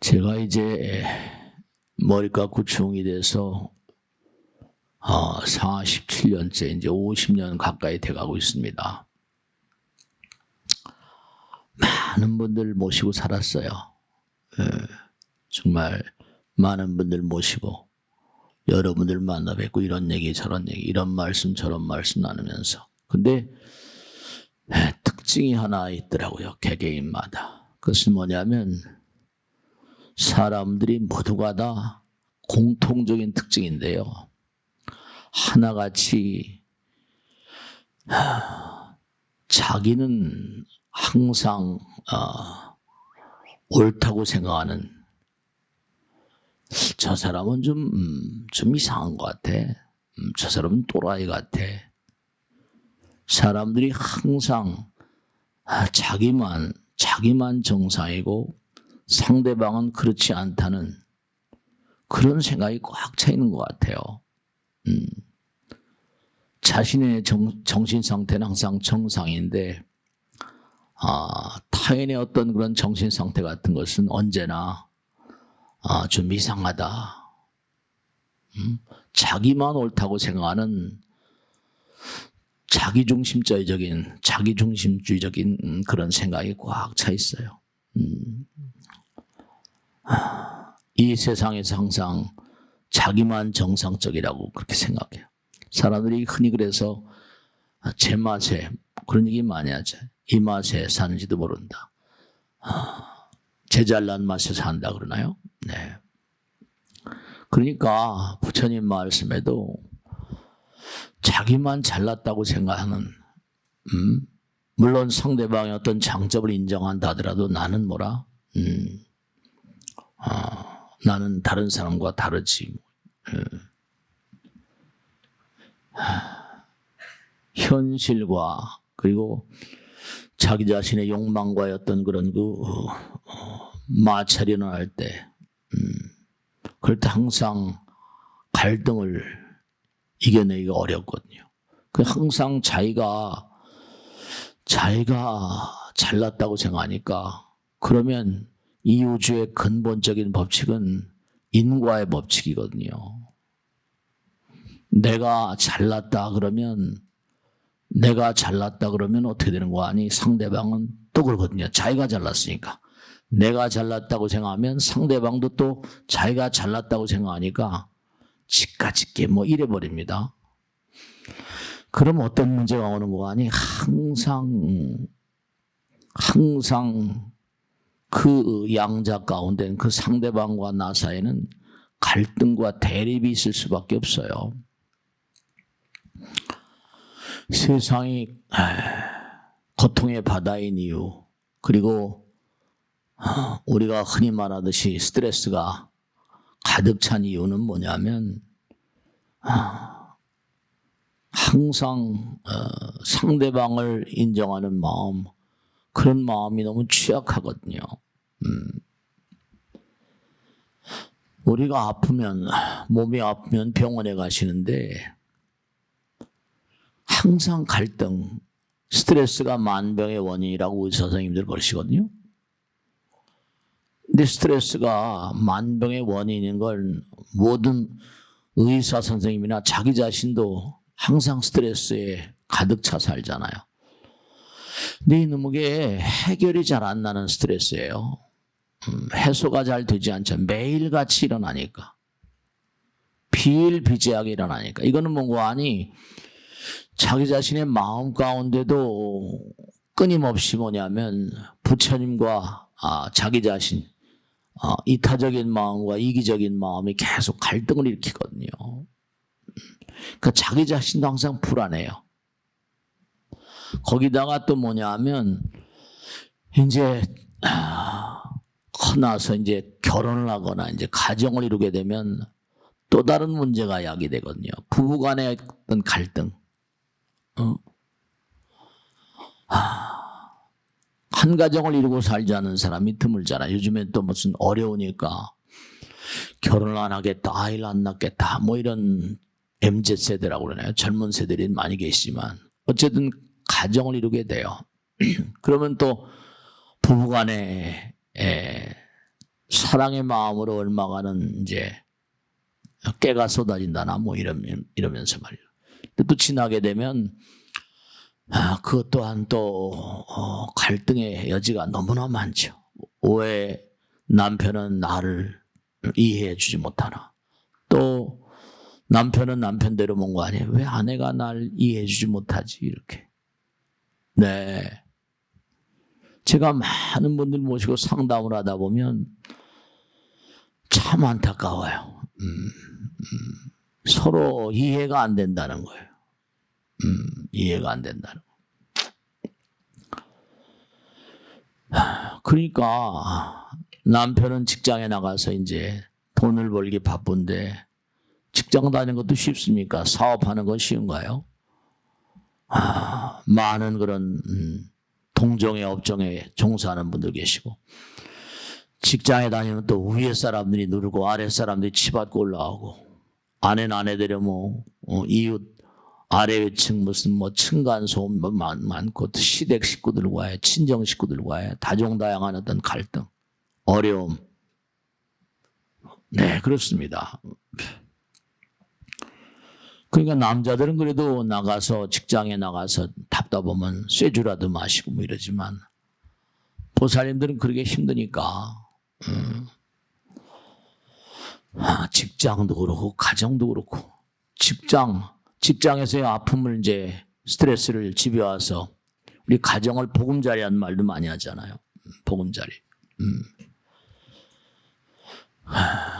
제가 이제 머리가 구충이 돼서 47년째 이제 50년 가까이 돼가고 있습니다. 많은 분들 모시고 살았어요. 정말 많은 분들 모시고 여러분들 만나 뵙고 이런 얘기 저런 얘기 이런 말씀 저런 말씀 나누면서 근데 특징이 하나 있더라고요. 개개인마다. 그것은 뭐냐면 사람들이 모두가 다 공통적인 특징인데요. 하나같이 자기는 항상 옳다고 생각하는 저 사람은 좀 이상한 것 같아. 저 사람은 또라이 같아. 사람들이 항상 자기만 정상이고 상대방은 그렇지 않다는 그런 생각이 꽉 차 있는 것 같아요. 자신의 정신 상태는 항상 정상인데 타인의 어떤 그런 정신 상태 같은 것은 언제나 좀 이상하다. 자기만 옳다고 생각하는 자기중심주의적인 그런 생각이 꽉 차 있어요. 이 세상에서 항상 자기만 정상적이라고 그렇게 생각해요. 사람들이 흔히 그래서 제 맛에 그런 얘기 많이 하죠. 이 맛에 사는지도 모른다. 제 잘난 맛에 산다 그러나요? 네. 그러니까 부처님 말씀에도 자기만 잘났다고 생각하는 물론 상대방의 어떤 장점을 인정한다 하더라도 나는 뭐라? 나는 다른 사람과 다르지. 현실과 그리고 자기 자신의 욕망과의 어떤 그런 마찰이 날 때 그럴 때 항상 갈등을 이겨내기가 어렵거든요. 항상 자기가 잘났다고 생각하니까 그러면 이 우주의 근본적인 법칙은 인과의 법칙이거든요. 내가 잘났다 그러면 어떻게 되는 거 아니? 상대방은 또 그러거든요. 자기가 잘났으니까. 내가 잘났다고 생각하면 상대방도 또 자기가 잘났다고 생각하니까 지까짓게 이래버립니다. 그럼 어떤 문제가 오는 거 아니? 항상 그 양자 가운데 그 상대방과 나 사이에는 갈등과 대립이 있을 수밖에 없어요. 세상이 고통의 바다인 이유 그리고 우리가 흔히 말하듯이 스트레스가 가득 찬 이유는 뭐냐면 항상 상대방을 인정하는 마음 그런 마음이 너무 취약하거든요. 우리가 몸이 아프면 병원에 가시는데 항상 갈등, 스트레스가 만병의 원인이라고 의사 선생님들 그러시거든요. 근데 스트레스가 만병의 원인인 걸 모든 의사 선생님이나 자기 자신도 항상 스트레스에 가득 차 살잖아요. 근데 이게 해결이 잘 안 나는 스트레스예요. 해소가 잘 되지 않죠. 매일같이 일어나니까. 비일비재하게 일어나니까. 이거는 뭔고 아니? 자기 자신의 마음 가운데도 끊임없이 뭐냐면 부처님과 자기 자신 이타적인 마음과 이기적인 마음이 계속 갈등을 일으키거든요. 그러니까 자기 자신도 항상 불안해요. 거기다가 또 뭐냐면 이제 커나서 이제 결혼을 하거나 이제 가정을 이루게 되면 또 다른 문제가 야기되거든요. 부부 간의 어떤 갈등. 한 가정을 이루고 살지 않은 사람이 드물잖아요. 요즘엔 또 무슨 어려우니까 결혼을 안 하겠다, 아이를 안 낳겠다, 이런 MZ세대라고 그러나요? 젊은 세대들이 많이 계시지만 어쨌든 가정을 이루게 돼요. 그러면 또 부부간에 사랑의 마음으로 얼마간은 이제 깨가 쏟아진다나 뭐 이러면서 말이에요. 근데 또 지나게 되면 그것 또한 또 갈등의 여지가 너무나 많죠. 왜 남편은 나를 이해해 주지 못하나, 또 남편은 남편대로 뭔가 아니에요. 왜 아내가 날 이해해 주지 못하지 이렇게. 네, 제가 많은 분들 모시고 상담을 하다 보면 참 안타까워요. 서로 이해가 안 된다는 거예요. 이해가 안 된다는 거. 그러니까 남편은 직장에 나가서 이제 돈을 벌기 바쁜데, 직장 다니는 것도 쉽습니까? 사업하는 건 쉬운가요? 많은 그런 동종의 업종에 종사하는 분들 계시고, 직장에 다니면 또 위에 사람들이 누르고 아래 사람들이 치받고 올라오고, 아내는 아내대로 뭐 이웃 아래층 무슨 뭐 층간소음 뭐 많고, 또 시댁 식구들과의 친정 식구들과의 다종다양한 어떤 갈등, 어려움. 네, 그렇습니다. 그러니까 남자들은 그래도 나가서 직장에 나가서 답답하면 쇠주라도 마시고 뭐 이러지만, 보살님들은 그러기 힘드니까 직장도 그렇고 가정도 그렇고, 직장에서의 아픔을 이제 스트레스를 집에 와서 우리 가정을 보금자리라는 말도 많이 하잖아요. 보금자리.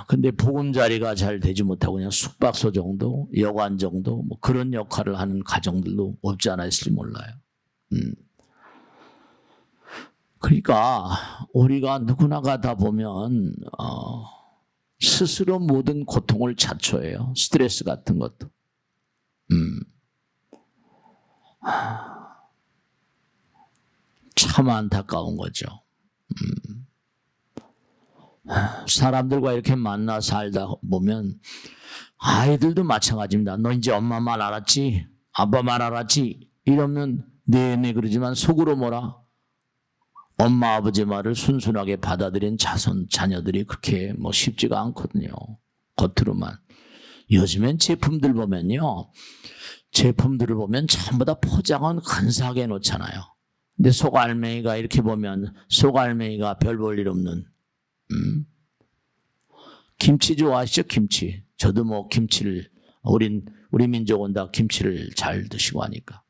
근데 보금자리가 잘 되지 못하고 그냥 숙박소 정도, 여관 정도 뭐 그런 역할을 하는 가정들도 없지 않아 있을지 몰라요. 그러니까 우리가 누구나 가다 보면 스스로 모든 고통을 자초해요. 스트레스 같은 것도. 참 안타까운 거죠. 사람들과 이렇게 만나 살다 보면 아이들도 마찬가지입니다. 너 이제 엄마 말 알았지? 아빠 말 알았지? 이러면 네네 그러지만 속으로 뭐라? 엄마 아버지 말을 순순하게 받아들인 자녀들이 그렇게 뭐 쉽지가 않거든요. 겉으로만. 요즘엔 제품들을 보면 전부 다 포장은 근사하게 해놓잖아요. 근데 속알맹이가 이렇게 보면 속알맹이가 별 볼 일 없는. 김치 좋아하시죠? 김치. 저도 뭐 김치를, 우리 민족은 다 김치를 잘 드시고 하니까.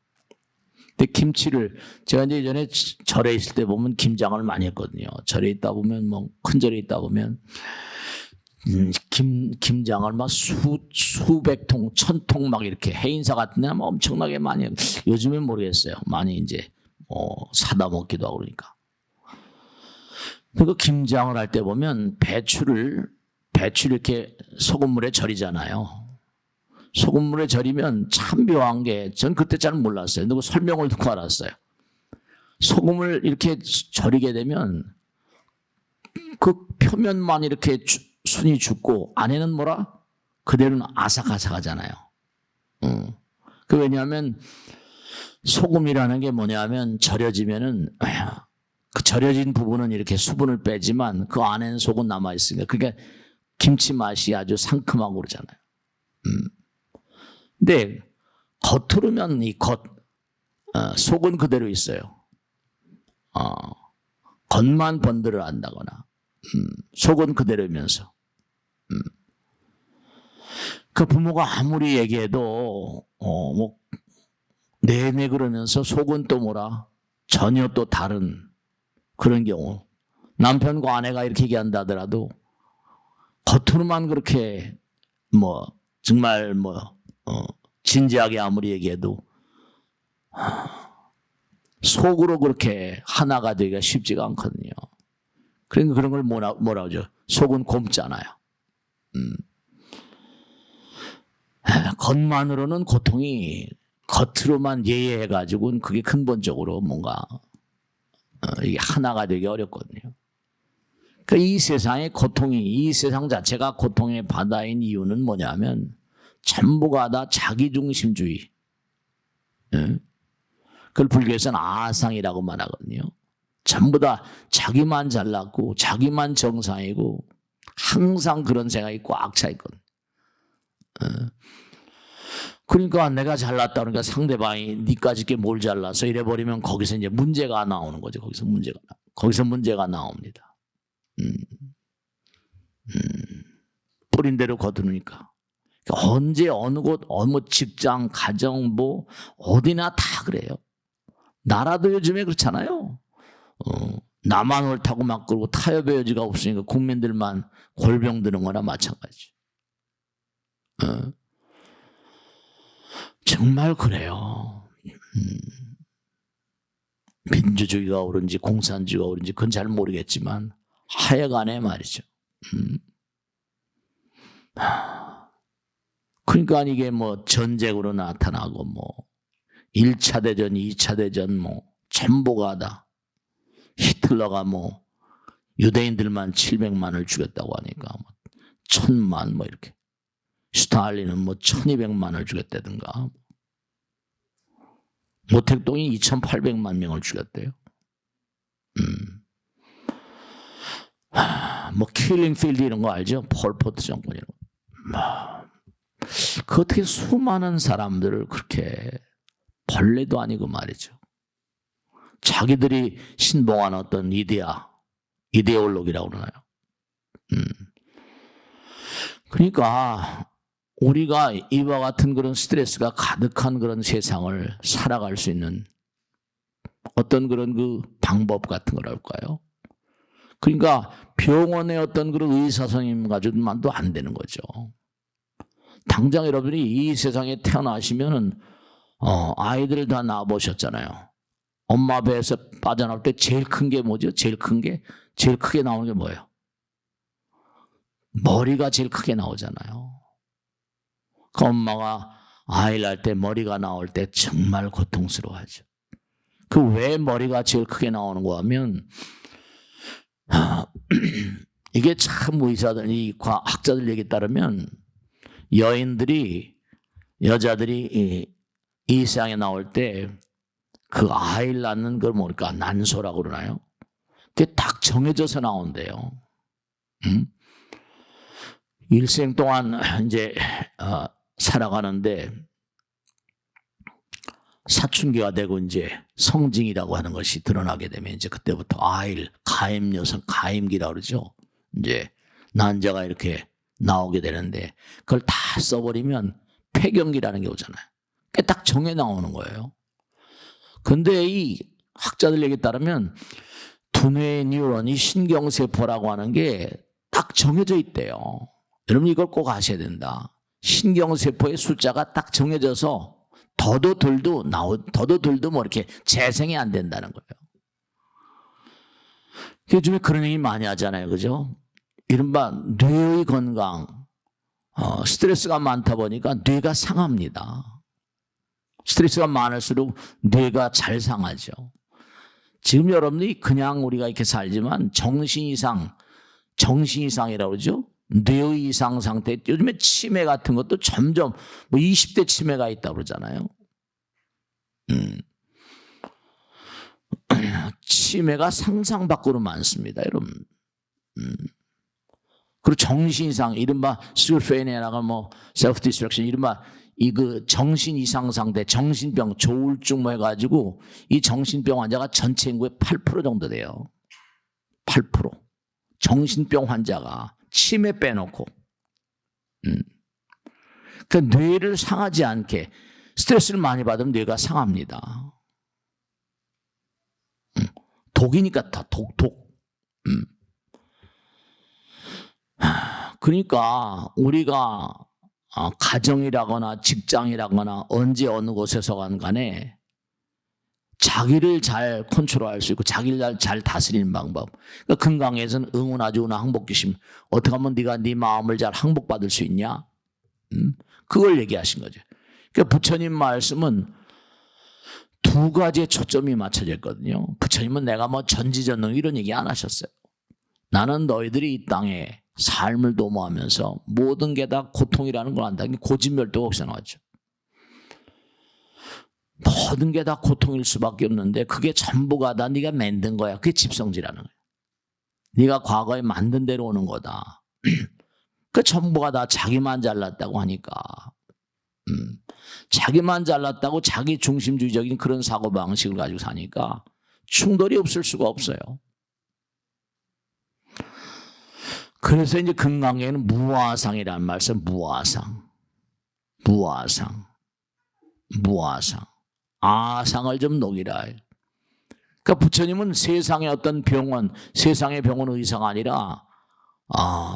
근데 김치를 제가 이제 예전에 절에 있을 때 보면 김장을 많이 했거든요. 절에 있다 보면 뭐 큰 절에 있다 보면 김장을 막 수백 통, 1000통 막 이렇게 해인사 같은 데는 엄청나게 많이 해요. 요즘엔 모르겠어요. 많이 이제 사다 먹기도 하고 그러니까. 그 김장을 할 때 보면 배추를 이렇게 소금물에 절이잖아요. 소금물에 절이면 참 묘한 게, 전 그때 잘 몰랐어요. 누구 설명을 듣고 알았어요. 소금을 이렇게 절이게 되면 그 표면만 이렇게 순이 죽고 안에는 뭐라? 그대로는 아삭아삭하잖아요. 왜냐하면 소금이라는 게 뭐냐면 절여지면은 그 절여진 부분은 이렇게 수분을 빼지만 그 안에는 속은 남아있으니까 그게 김치 맛이 아주 상큼하고 그러잖아요. 근데 겉으로면 속은 그대로 있어요. 겉만 번들어 한다거나 속은 그대로면서 그 부모가 아무리 얘기해도 뭐 내내 그러면서 속은 또 뭐라 전혀 또 다른 그런 경우, 남편과 아내가 이렇게 얘기한다 하더라도 겉으로만 그렇게 뭐 정말 진지하게 아무리 얘기해도 속으로 그렇게 하나가 되기가 쉽지가 않거든요. 그러니까 그런 걸 뭐라 하죠? 속은 곰잖아요. 겉만으로는 고통이 겉으로만 예예해가지고는 그게 근본적으로 뭔가 이게 하나가 되기 어렵거든요. 그러니까 이 세상의 고통이, 이 세상 자체가 고통의 바다인 이유는 뭐냐면 전부가 다 자기중심주의. 그걸 불교에서는 아상이라고 말하거든요. 전부 다 자기만 잘났고 자기만 정상이고 항상 그런 생각이 꽉 차 있거든. 그러니까 내가 잘났다 그러니까 상대방이 니까짓 게 뭘 잘났어 이래버리면 거기서 이제 문제가 나오는 거죠. 거기서 문제가 나옵니다. 뿌린 대로 거두니까. 그러니까 언제 어느 곳 어느 직장 가정 뭐 어디나 다 그래요. 나라도 요즘에 그렇잖아요. 나만 옳다고 막 그러고 타협의 여지가 없으니까 국민들만 골병 드는 거나 마찬가지. 정말 그래요. 민주주의가 옳은지 공산주의가 옳은지 그건 잘 모르겠지만 하여간에 말이죠. 그러니까 이게 뭐 전쟁으로 나타나고 뭐 1차 대전, 2차 대전 뭐 전부가 다 히틀러가 뭐 유대인들만 700만을 죽였다고 하니까 뭐 1000만 뭐 이렇게 스탈린은 뭐 1200만을 죽였다든가 모택동이 2800만 명을 죽였대요. 뭐 킬링필드 이런 거 알죠? 폴포트 정권 이런 거. 그 어떻게 수많은 사람들을 그렇게 벌레도 아니고 말이죠. 자기들이 신봉한 어떤 이데올로기라고 그러나요? 그러니까 우리가 이와 같은 그런 스트레스가 가득한 그런 세상을 살아갈 수 있는 어떤 그런 그 방법 같은 거랄까요? 그러니까 병원의 어떤 그런 의사 선생님 가지고만도 안 되는 거죠. 당장 여러분이 이 세상에 태어나시면은 아이들을 다 낳아보셨잖아요. 엄마 배에서 빠져나올 때 제일 큰 게 뭐죠? 제일 크게 나오는 게 뭐예요? 머리가 제일 크게 나오잖아요. 그 엄마가 아이를 낳을 때 머리가 나올 때 정말 고통스러워하죠. 그 왜 머리가 제일 크게 나오는 거 하면 이게 참 의사들, 이 과학자들 얘기에 따르면 여자들이 이 세상에 나올 때 그 아이를 낳는 걸 뭐랄까 난소라고 그러나요? 그게 딱 정해져서 나온대요. 일생 동안 이제 살아가는데 사춘기가 되고 이제 성징이라고 하는 것이 드러나게 되면 이제 그때부터 가임기라고 그러죠. 이제 난자가 이렇게 나오게 되는데 그걸 다 써버리면 폐경기라는 게 오잖아요. 그게 딱 정해 나오는 거예요. 근데 이 학자들 얘기에 따르면 두뇌의 뉴런이 신경세포라고 하는 게 딱 정해져 있대요. 여러분 이걸 꼭 아셔야 된다. 신경세포의 숫자가 딱 정해져서 더도 덜도 뭐 이렇게 재생이 안 된다는 거예요. 요즘에 그런 얘기 많이 하잖아요. 그죠? 이른바 뇌의 건강, 스트레스가 많다 보니까 뇌가 상합니다. 스트레스가 많을수록 뇌가 잘 상하죠. 지금 여러분이 그냥 우리가 이렇게 살지만 정신이상이라고 그러죠? 뇌의 이상 상태, 요즘에 치매 같은 것도 점점 뭐 20대 치매가 있다고 그러잖아요. 치매가 상상 밖으로 많습니다, 여러분. 그리고 정신이상, 이른바 스키조프레니아라고 뭐 셀프 디스트럭션, 이른바 그 정신 이상 상태, 정신병, 조울증 뭐 해가지고 이 정신병 환자가 전체 인구의 8% 정도 돼요. 8%. 정신병 환자가 치매 빼놓고. 그 뇌를 상하지 않게 스트레스를 많이 받으면 뇌가 상합니다. 독이니까 다 독. 그러니까 우리가 가정이라거나 직장이라거나 언제 어느 곳에서건 간에 자기를 잘 컨트롤할 수 있고 자기를 잘 다스리는 방법. 그러니까 금강에서는 응원하주나 항복기심. 어떻게 하면 네가 네 마음을 잘 항복받을 수 있냐? 그걸 얘기하신 거죠. 그러니까 부처님 말씀은 두 가지의 초점이 맞춰져 있거든요. 부처님은 내가 뭐 전지전능 이런 얘기 안 하셨어요. 나는 너희들이 이 땅에 삶을 도모하면서 모든 게 다 고통이라는 걸 안다. 고진멸도가 거기서 나왔죠. 모든 게 다 고통일 수밖에 없는데 그게 전부가 다 네가 만든 거야. 그게 집성지라는 거야. 네가 과거에 만든 대로 오는 거다. 그 전부가 다 자기만 잘났다고 하니까 자기만 잘났다고 자기 중심주의적인 그런 사고방식을 가지고 사니까 충돌이 없을 수가 없어요. 그래서 이제 금강경에는 무아상이라는 말 써요. 무아상. 아상을 좀 녹이라. 그러니까 부처님은 세상의 어떤 병원, 세상의 병원 의사가 아니라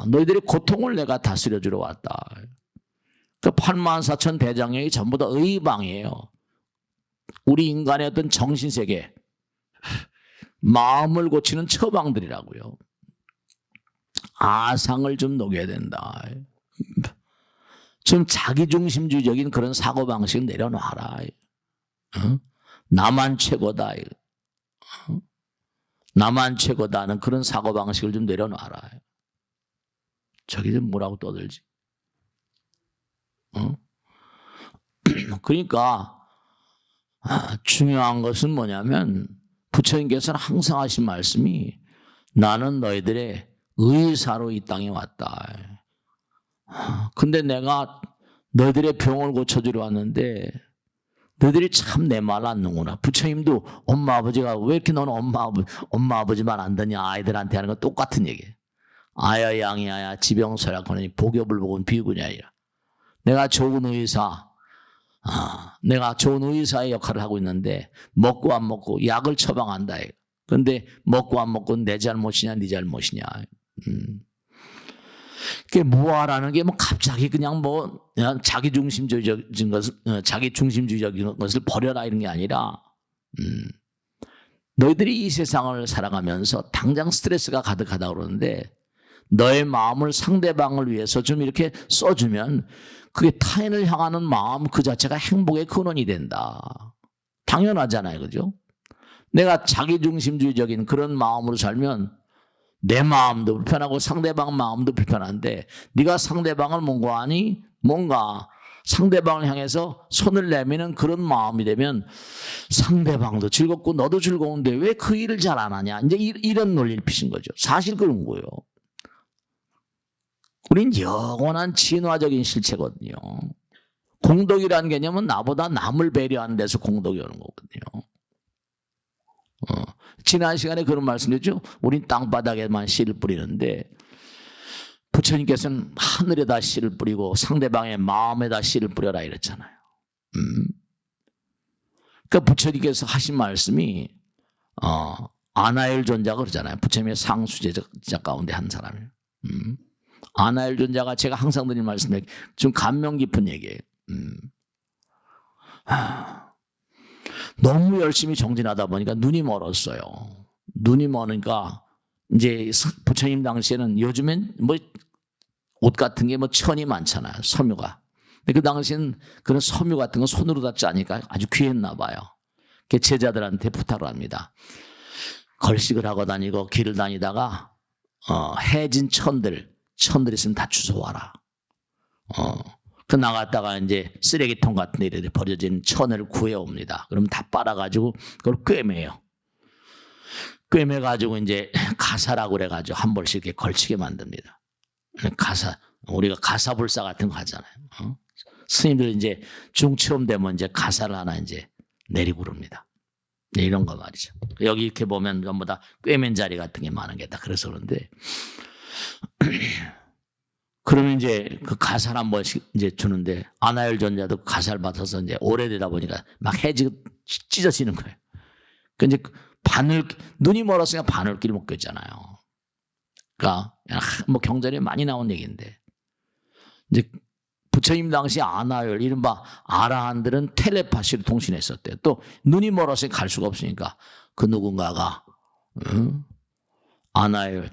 너희들의 고통을 내가 다스려 주러 왔다. 그 84,000 대장경이 전부 다 의방이에요. 우리 인간의 어떤 정신세계, 마음을 고치는 처방들이라고요. 아상을 좀 녹여야 된다. 좀 자기중심주의적인 그런 사고방식을 내려놔라. 나만 최고다. 나만 최고다는 그런 사고방식을 좀 내려놔라. 저기 좀 뭐라고 떠들지? 그러니까 중요한 것은 뭐냐면 부처님께서는 항상 하신 말씀이 나는 너희들의 의사로 이 땅에 왔다. 근데 내가 너희들의 병을 고쳐주러 왔는데 너희들이 참 내 말 안 듣는구나. 부처님도 엄마 아버지가 왜 이렇게 너는 엄마 아버지 말 안 듣냐 아이들한테 하는 건 똑같은 얘기예요. 아야 양이야 지병설약하니 복여불복은 비구냐이라. 내가 좋은 의사의 역할을 하고 있는데 먹고 안 먹고 약을 처방한다. 그런데 먹고 안 먹고는 내 잘못이냐 네 잘못이냐. 그게 무아라는 게 뭐 갑자기 그냥 자기중심주의적인 것을 버려라 이런 게 아니라 너희들이 이 세상을 살아가면서 당장 스트레스가 가득하다 그러는데 너의 마음을 상대방을 위해서 좀 이렇게 써주면 그게 타인을 향하는 마음 그 자체가 행복의 근원이 된다. 당연하잖아요. 그죠? 내가 자기중심주의적인 그런 마음으로 살면 내 마음도 불편하고 상대방 마음도 불편한데 네가 상대방을 뭔가 상대방을 향해서 손을 내미는 그런 마음이 되면 상대방도 즐겁고 너도 즐거운데 왜 그 일을 잘 안 하냐. 이제 이런 논리를 피신 거죠. 사실 그런 거예요. 우린 영원한 진화적인 실체거든요. 공덕이라는 개념은 나보다 남을 배려하는 데서 공덕이 오는 거거든요. 지난 시간에 그런 말씀드렸죠. 우린 땅바닥에만 씨를 뿌리는데 부처님께서는 하늘에다 씨를 뿌리고 상대방의 마음에다 씨를 뿌려라 이랬잖아요. 그러니까 부처님께서 하신 말씀이 아나엘 존자가 그러잖아요. 부처님의 상수제자 가운데 한 사람이에요. 아나엘 존자가 제가 항상 드리는 말씀에 좀 감명 깊은 얘기예요. 너무 열심히 정진하다 보니까 눈이 멀었어요. 눈이 멀으니까 이제 부처님 당시에는 요즘엔 뭐 옷 같은 게 뭐 천이 많잖아요. 섬유가. 근데 그 당시에는 그런 섬유 같은 거 손으로 다 짜니까 아주 귀했나 봐요. 제자들한테 부탁을 합니다. 걸식을 하고 다니고 길을 다니다가 해진 천들 있으면 다 주워와라. 그 나갔다가 이제 쓰레기통 같은 데 이렇게 버려진 천을 구해옵니다. 그럼 다 빨아가지고 그걸 꿰매요. 꿰매가지고 이제 가사라고 그래가지고 한 벌씩 이렇게 걸치게 만듭니다. 우리가 가사불사 같은 거 하잖아요. 스님들 이제 중처음 되면 이제 가사를 하나 이제 내리고 그럽니다. 네, 이런 거 말이죠. 여기 이렇게 보면 전부 다 꿰맨 자리 같은 게 많은 게 다 그래서 그런데 그러면 이제 그 가사를 한 번씩 이제 주는데 아나엘 존자도 가사를 받아서 이제 오래되다 보니까 막 해지고 찢어지는 거예요. 그 이제 눈이 멀었으니까 바늘길 못 꼈잖아요. 그러니까 뭐 경전에 많이 나온 얘기인데 이제 부처님 당시 아나엘 이른바 아라한들은 텔레파시로 통신했었대요. 또 눈이 멀어서 갈 수가 없으니까 그 누군가가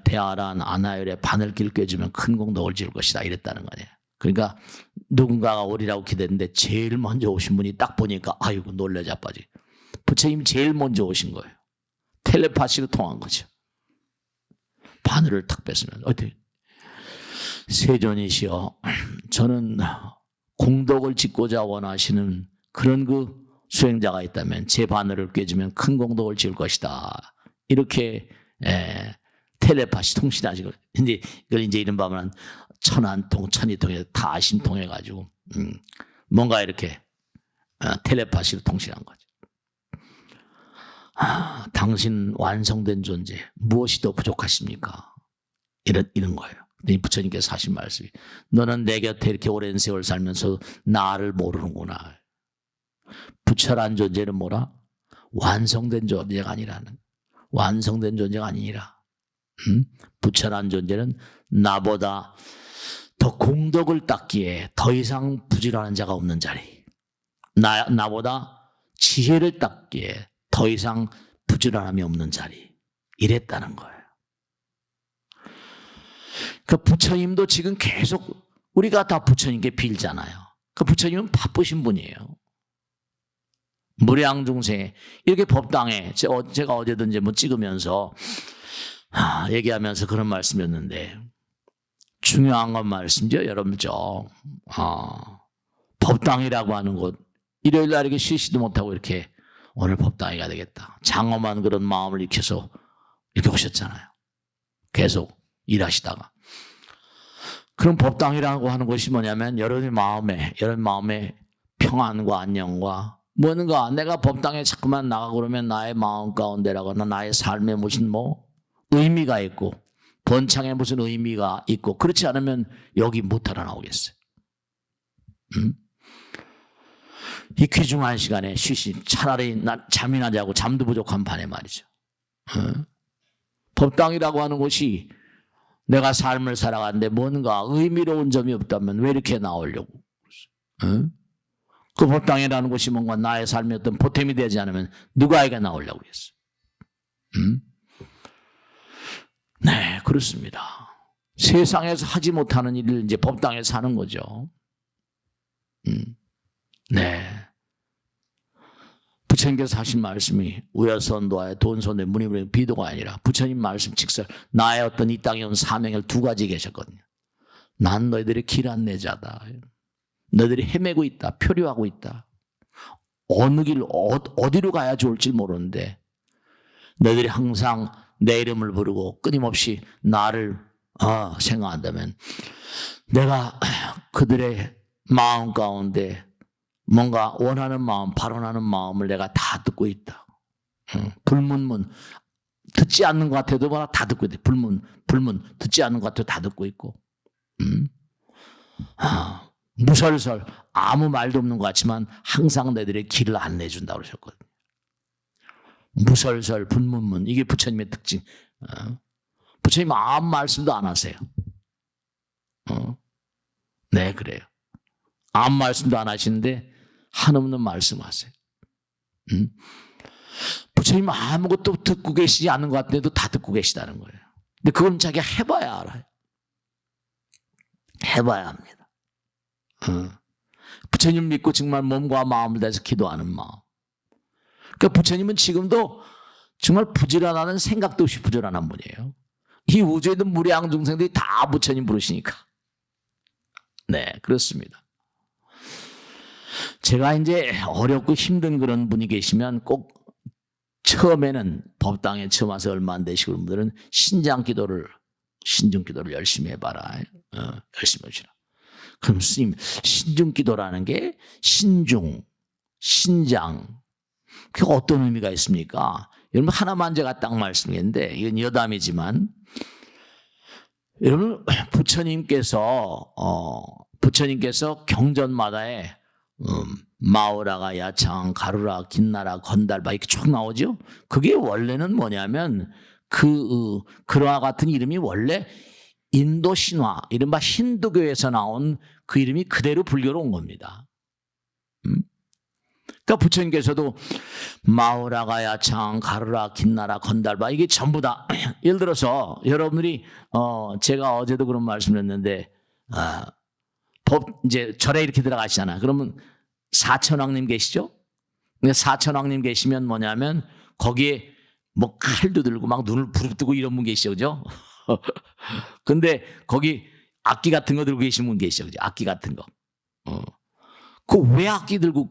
대아란 아나엘의 바늘길 꿰주면 큰 공덕을 지을 것이다 이랬다는 거예요. 그러니까 누군가가 오리라고 기대했는데 제일 먼저 오신 분이 딱 보니까 아이고 놀래 자빠지. 부처님이 제일 먼저 오신 거예요. 텔레파시로 통한 거죠. 바늘을 탁 뺐으면 어떻게 세존이시여 저는 공덕을 짓고자 원하시는 그런 그 수행자가 있다면 제 바늘을 꿰주면 큰 공덕을 지을 것이다. 이렇게 텔레파시 통신하시고 이제 이걸 이제 이른바 말하는 천안통, 천이통에서 다 심통해가지고 뭔가 이렇게 텔레파시로 통신한 거죠. 당신 완성된 존재, 무엇이 더 부족하십니까? 이런 거예요. 부처님께서 하신 말씀이, 너는 내 곁에 이렇게 오랜 세월 살면서 나를 모르는구나. 부처란 존재는 뭐라? 완성된 존재가 아니라는, 완성된 존재가 아니니라. 부처란 존재는 나보다 더 공덕을 닦기에 더 이상 부지런한 자가 없는 자리, 나보다 지혜를 닦기에 더 이상 부지런함이 없는 자리, 이랬다는 거예요. 그 부처님도 지금 계속 우리가 다 부처님께 빌잖아요. 그 부처님은 바쁘신 분이에요. 무량중생에 이렇게 법당에 제가 어제도 이제 뭐 찍으면서 얘기하면서 그런 말씀이었는데, 중요한 건 말씀이죠, 여러분죠. 법당이라고 하는 곳, 일요일 날 이렇게 쉬지도 못하고 이렇게 오늘 법당에 가야 되겠다, 장엄한 그런 마음을 익혀서 이렇게 오셨잖아요. 계속 일하시다가. 그럼 법당이라고 하는 것이 뭐냐면 여러분 마음의 평안과 안녕과 뭔가, 내가 법당에 자꾸만 나가고 그러면 나의 마음 가운데라거나 나의 삶에 무슨 뭐 의미가 있고 번창에 무슨 의미가 있고, 그렇지 않으면 여기 못하러 나오겠어요. 이 귀중한 시간에 차라리 잠이나 자고, 잠도 부족한 반에 말이죠. 법당이라고 하는 곳이 내가 삶을 살아가는데 뭔가 의미로운 점이 없다면 왜 이렇게 나오려고? 그 법당이라는 곳이 뭔가 나의 삶의 어떤 보탬이 되지 않으면 누가에게 나오려고 그랬어? 네, 그렇습니다. 세상에서 하지 못하는 일을 이제 법당에서 하는 거죠. 네. 부처님께서 하신 말씀이 우여선도하여 돈손대 문이문에 비도가 아니라, 부처님 말씀 직설, 나의 어떤 이 땅에 온 사명을 두 가지 계셨거든요. 난 너희들의 길 안내자다. 너희들이 헤매고 있다, 표류하고 있다. 어느 길, 어디로 가야 좋을지 모르는데 너희들이 항상 내 이름을 부르고 끊임없이 나를 생각한다면 내가 그들의 마음 가운데 뭔가 원하는 마음, 발언하는 마음을 내가 다 듣고 있다. 불문문, 듣지 않는 것 같아도 다 듣고 있다. 불문, 듣지 않는 것 같아도 다 듣고 있고, 무설설, 아무 말도 없는 것 같지만 항상 너희들의 길을 안내해 준다고 그러셨거든요. 무설설, 불문문, 이게 부처님의 특징. 부처님 아무 말씀도 안 하세요. 네, 그래요. 아무 말씀도 안 하시는데 한없는 말씀하세요. 부처님 아무것도 듣고 계시지 않는 것 같은데도 다 듣고 계시다는 거예요. 근데 그건 자기가 해봐야 알아요. 해봐야 합니다. 부처님 믿고 정말 몸과 마음을 다해서 기도하는 마음. 그러니까 부처님은 지금도 정말 부지런하는, 생각도 없이 부지런한 분이에요. 이 우주에 있는 무량 중생들이 다 부처님 부르시니까. 네, 그렇습니다. 제가 이제 어렵고 힘든 그런 분이 계시면 꼭 처음에는, 법당에 처음 와서 얼마 안 되시고 그런 분들은 신중 기도를 열심히 해봐라. 열심히 하시라. 그럼 스님, 신중 기도라는 게 신장, 그게 어떤 의미가 있습니까? 여러분, 하나만 제가 딱 말씀했는데 이건 여담이지만, 여러분, 부처님께서 경전마다에 마오라가 야창, 가루라, 긴나라, 건달바 이렇게 쭉 나오죠. 그게 원래는 뭐냐면 그와 같은 이름이 원래 인도 신화, 이른바 힌두교에서 나온 그 이름이 그대로 불교로 온 겁니다. 그러니까 부처님께서도 마오라가 야창, 가루라, 긴나라, 건달바 이게 전부 다 예를 들어서 여러분들이 제가 어제도 그런 말씀을 했는데 이제 절에 이렇게 들어가시잖아. 그러면 사천왕님 계시죠? 사천왕님 계시면 뭐냐면 거기에 뭐 칼도 들고 막 눈을 부릅뜨고 이런 분 계시죠, 그죠? 근데 거기 악기 같은 거 들고 계신 분 계시죠, 그죠? 악기 같은 거. 그 왜 악기 들고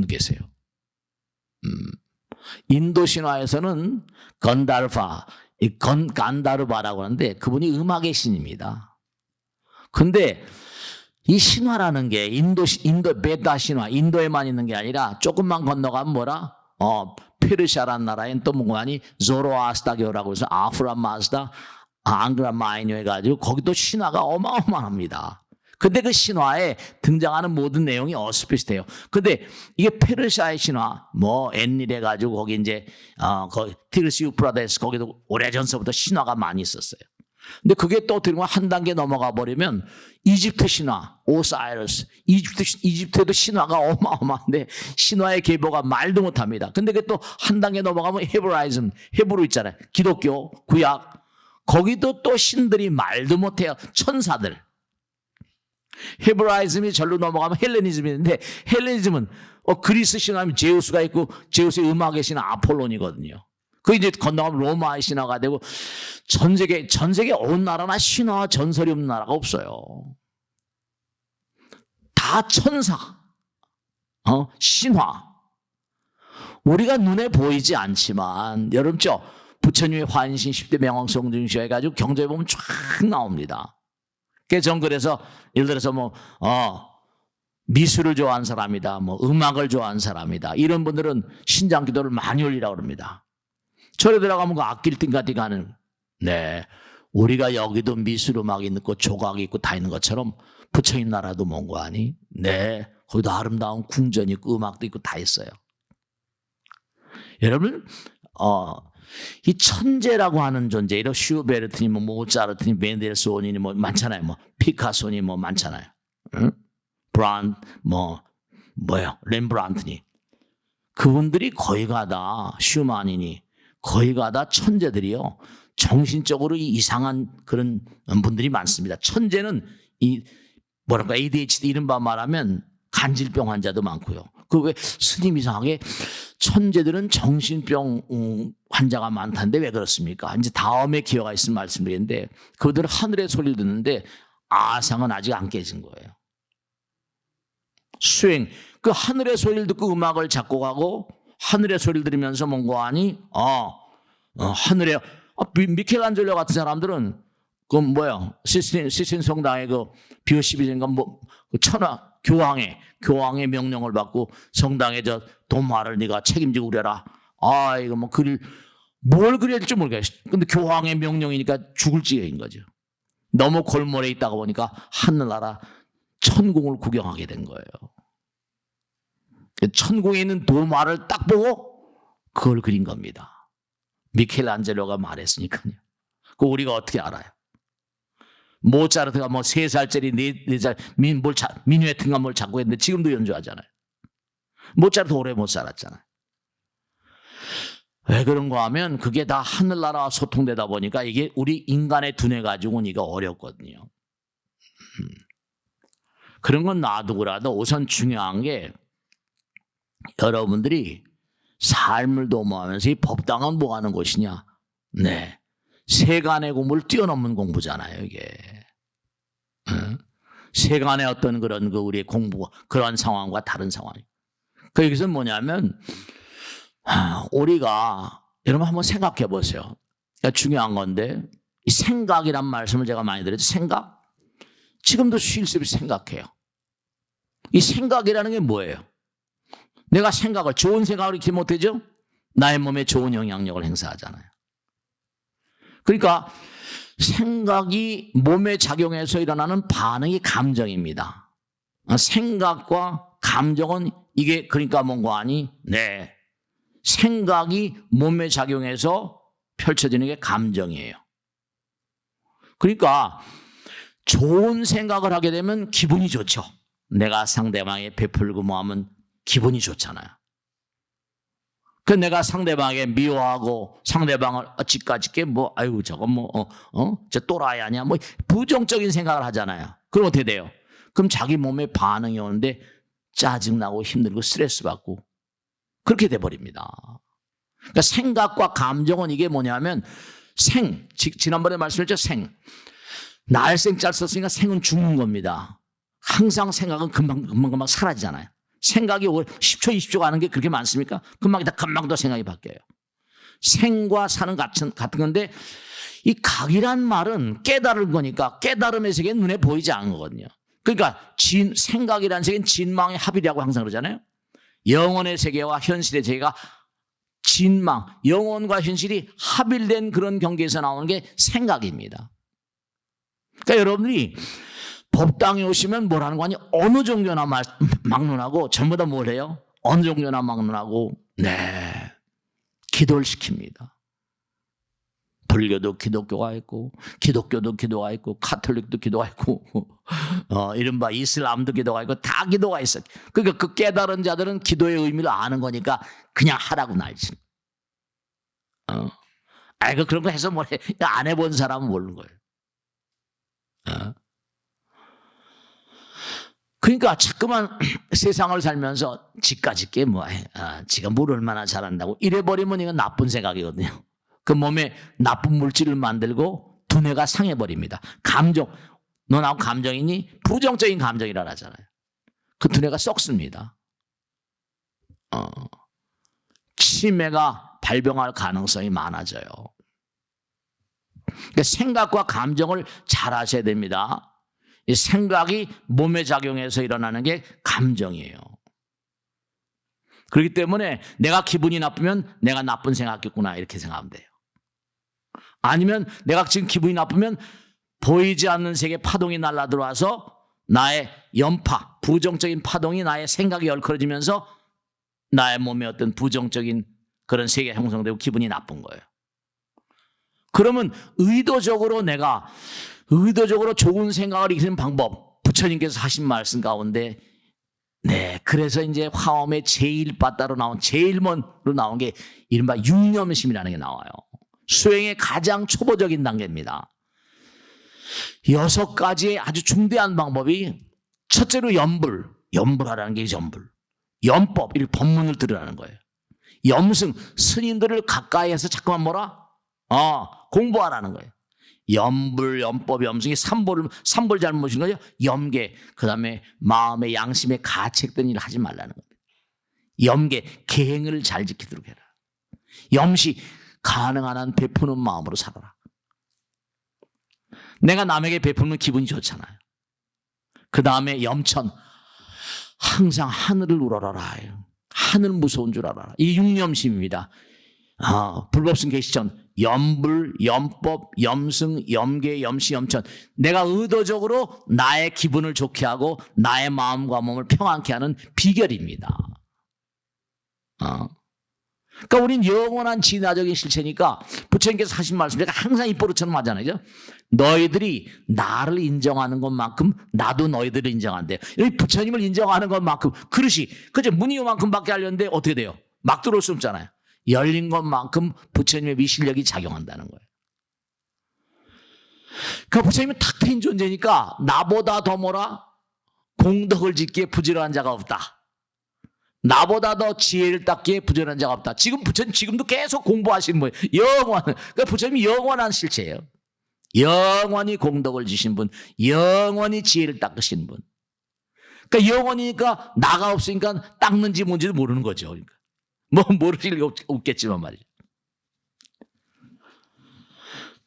계세요? 인도 신화에서는 건달파, 이 간다르바라고 하는데 그분이 음악의 신입니다. 근데 이 신화라는 게 인도 베다 신화, 인도에만 있는 게 아니라 조금만 건너가면 뭐라? 페르시아라는 나라엔 또 뭐가니 조로아스타교라고 해서 아프라 마스다, 앙그라 마이뉴 해가지고 거기도 신화가 어마어마합니다. 근데 그 신화에 등장하는 모든 내용이 비슷해요. 근데 이게 페르시아의 신화, 뭐 엔닐 해가지고 거기 이제 티르시 유프라데스 거기도 오래전서부터 신화가 많이 있었어요. 근데 그게 또 어떻게 보면 한 단계 넘어가 버리면 이집트 신화, 오사이러스, 이집트에도 신화가 어마어마한데 신화의 계보가 말도 못합니다. 근데 그게 또 한 단계 넘어가면 헤브라이즘, 헤브루 있잖아요. 기독교, 구약, 거기도 또 신들이 말도 못해요. 천사들. 헤브라이즘이 절로 넘어가면 헬레니즘이 있는데 헬레니즘은 그리스 신화면 제우스가 있고 제우스의 음악의 신화 아폴론이거든요. 그 이제 건너가면 로마의 신화가 되고 전 세계 어느 나라나 신화와 전설이 없는 나라가 없어요. 다 천사, 신화. 우리가 눈에 보이지 않지만 여러분죠, 부처님의 환신 10대 명왕성중시화 해가지고 경전에 보면 쫙 나옵니다. 그래서 예를 들어서 미술을 좋아하는 사람이다, 음악을 좋아하는 사람이다, 이런 분들은 신장 기도를 많이 올리라고 합니다. 절에 들어가면 그 악기를 띵가띵가하는, 네, 우리가 여기도 미술 음악이 있고 조각이 있고 다 있는 것처럼 부처님 나라도 먼 거 아니? 네, 거기도 아름다운 궁전이 있고 음악도 있고 다 있어요. 여러분, 이 천재라고 하는 존재, 이런 슈베르트니, 모차르트니, 멘델소니, 많잖아요. 피카소니, 많잖아요. 응? 렘브란트니. 그분들이 거의 가 슈만이니, 거의 다 천재들이요. 정신적으로 이상한 그런 분들이 많습니다. 천재는 ADHD 이른바 말하면 간질병 환자도 많고요. 왜 스님 이상하게 천재들은 정신병 환자가 많다는데 왜 그렇습니까? 이제 다음에 기회가 있으면 말씀드리는데 그들은 하늘의 소리를 듣는데 아상은 아직 안 깨진 거예요. 그 하늘의 소리를 듣고 음악을 작곡하고 하늘의 소리를 들으면서 뭔가 하니 하늘에 미켈란젤로 같은 사람들은 시스틴 성당의 비오 12세인가 천하 교황의 명령을 받고 성당에 도마를 네가 책임지고 그래라. 이거 뭘 그려야 될지 모르겠어. 근데 교황의 명령이니까 죽을 지경인 거죠. 너무 골몰에 있다가 보니까 하늘나라 천궁을 구경하게 된 거예요. 천궁에 있는 도마를 딱 보고 그걸 그린 겁니다. 미켈란젤로가 말했으니까요. 그거 우리가 어떻게 알아요? 모차르트가 3살짜리 4살 미누에트인가 뭘 작곡 했는데 지금도 연주하잖아요. 모차르트 오래 못 살았잖아요. 왜 그런가 하면 그게 다 하늘나라와 소통되다 보니까 이게 우리 인간의 두뇌 가지고는 이거 어렵거든요. 그런 건 놔두고라도 우선 중요한 게 여러분들이 삶을 도모하면서 이 법당은 뭐 하는 곳이냐? 네, 세간의 공부를 뛰어넘는 공부잖아요, 이게. 세간의 어떤 그런 우리의 공부, 그런 상황과 다른 상황이. 여기서 뭐냐면, 우리가, 여러분 한번 생각해 보세요. 중요한 건데, 이 생각이란 말씀을 제가 많이 드렸죠. 생각? 지금도 쉴 새 없이 생각해요. 이 생각이라는 게 뭐예요? 내가 좋은 생각을 이렇게 못하죠? 나의 몸에 좋은 영향력을 행사하잖아요. 그러니까 생각이 몸에 작용해서 일어나는 반응이 감정입니다. 생각과 감정은 이게 그러니까 뭔가 아니? 네. 생각이 몸에 작용해서 펼쳐지는 게 감정이에요. 그러니까 좋은 생각을 하게 되면 기분이 좋죠. 내가 상대방에 베풀고 하면 기분이 좋잖아요. 내가 상대방에게 미워하고 상대방을 어찌까짓게 아이고 저거 저 또라이 아니야 부정적인 생각을 하잖아요. 그럼 어떻게 돼요? 그럼 자기 몸에 반응이 오는데 짜증나고 힘들고 스트레스 받고 그렇게 돼버립니다. 그러니까 생각과 감정은 이게 뭐냐면 지난번에 말씀드렸죠. 날생짤 썼으니까 생은 죽는 겁니다. 항상 생각은 금방 사라지잖아요. 생각이 10초, 20초 가는 게 그렇게 많습니까? 금방 더 생각이 바뀌어요. 생과 사는 같은 건데 이 각이란 말은 깨달은 거니까 깨달음의 세계는 눈에 보이지 않는 거거든요. 그러니까 생각이라는 세계는 진망의 합이라고 항상 그러잖아요. 영혼의 세계와 현실의 세계가 진망, 영혼과 현실이 합일된 그런 경계에서 나오는 게 생각입니다. 그러니까 여러분들이 법당에 오시면 뭘 하는 거 아니? 어느 종교나 막론하고 전부 다 뭘 해요? 어느 종교나 막론하고 기도를 시킵니다. 불교도 기독교가 있고 기독교도 기도가 있고 카톨릭도 기도가 있고 이른바 이슬람도 기도가 있고 다 기도가 있어요. 그러니까 그 깨달은 자들은 기도의 의미를 아는 거니까 그냥 하라고 날치는 거예요. 그런 거 해서 뭘 해. 안 해본 사람은 모르는 거예요. 그러니까 자꾸만 세상을 살면서 지까짓 게 지가 뭘 얼마나 잘한다고 이래버리면 이건 나쁜 생각이거든요. 그 몸에 나쁜 물질을 만들고 두뇌가 상해버립니다. 너 나하고 감정이니? 부정적인 감정이라 하잖아요. 그 두뇌가 썩습니다. 치매가 발병할 가능성이 많아져요. 그러니까 생각과 감정을 잘 하셔야 됩니다. 이 생각이 몸에 작용해서 일어나는 게 감정이에요. 그렇기 때문에 내가 기분이 나쁘면 내가 나쁜 생각했구나 이렇게 생각하면 돼요. 아니면 내가 지금 기분이 나쁘면 보이지 않는 세계 파동이 날아들어와서 나의 연파, 부정적인 파동이 나의 생각이 얽혀지면서 나의 몸에 어떤 부정적인 그런 세계가 형성되고 기분이 나쁜 거예요. 그러면 의도적으로 좋은 생각을 이기는 방법, 부처님께서 하신 말씀 가운데 그래서 이제 화엄의 제1바따로 나온 제일문으로 나온 게 이른바 육념심이라는 게 나와요. 수행의 가장 초보적인 단계입니다. 6가지의 아주 중대한 방법이 첫째로 염불하라는 게 염불. 염법, 이 법문을 들으라는 거예요. 염승, 스님들을 가까이에서 자꾸만 공부하라는 거예요. 염불, 염법, 염승이 삼볼 잘못인 거죠. 염계, 그 다음에 마음의 양심의 가책된 일을 하지 말라는 겁니다. 염계, 계행을 잘 지키도록 해라. 염시, 가능한 한 베푸는 마음으로 살아라. 내가 남에게 베푸면 기분이 좋잖아요. 그 다음에 염천, 항상 하늘을 우러러라. 하늘 무서운 줄 알아라. 이 육념심입니다. 불법승 계시전, 염불, 염법, 염승, 염계, 염시, 염천. 내가 의도적으로 나의 기분을 좋게 하고 나의 마음과 몸을 평안케 하는 비결입니다. 그러니까 우린 영원한 진화적인 실체니까 부처님께서 하신 말씀 제가 항상 입버릇처럼 하잖아요. 너희들이 나를 인정하는 것만큼 나도 너희들을 인정한대. 여기 부처님을 인정하는 것만큼 그릇이 그저 문이 요만큼밖에 하려는데 어떻게 돼요? 막 들어올 수 없잖아요. 열린 것만큼 부처님의 위실력이 작용한다는 거예요. 그러니까 부처님은 탁 트인 존재니까 나보다 더 공덕을 짓기에 부지런한 자가 없다. 나보다 더 지혜를 닦기에 부지런한 자가 없다. 지금 부처님 지금도 계속 공부하시는 거예요. 그러니까 부처님이 영원한 실체예요. 영원히 공덕을 지신 분, 영원히 지혜를 닦으신 분. 그러니까 영원이니까 나가 없으니까 닦는지 뭔지도 모르는 거죠. 그러니까. 모르실 리 없겠지만 말이죠.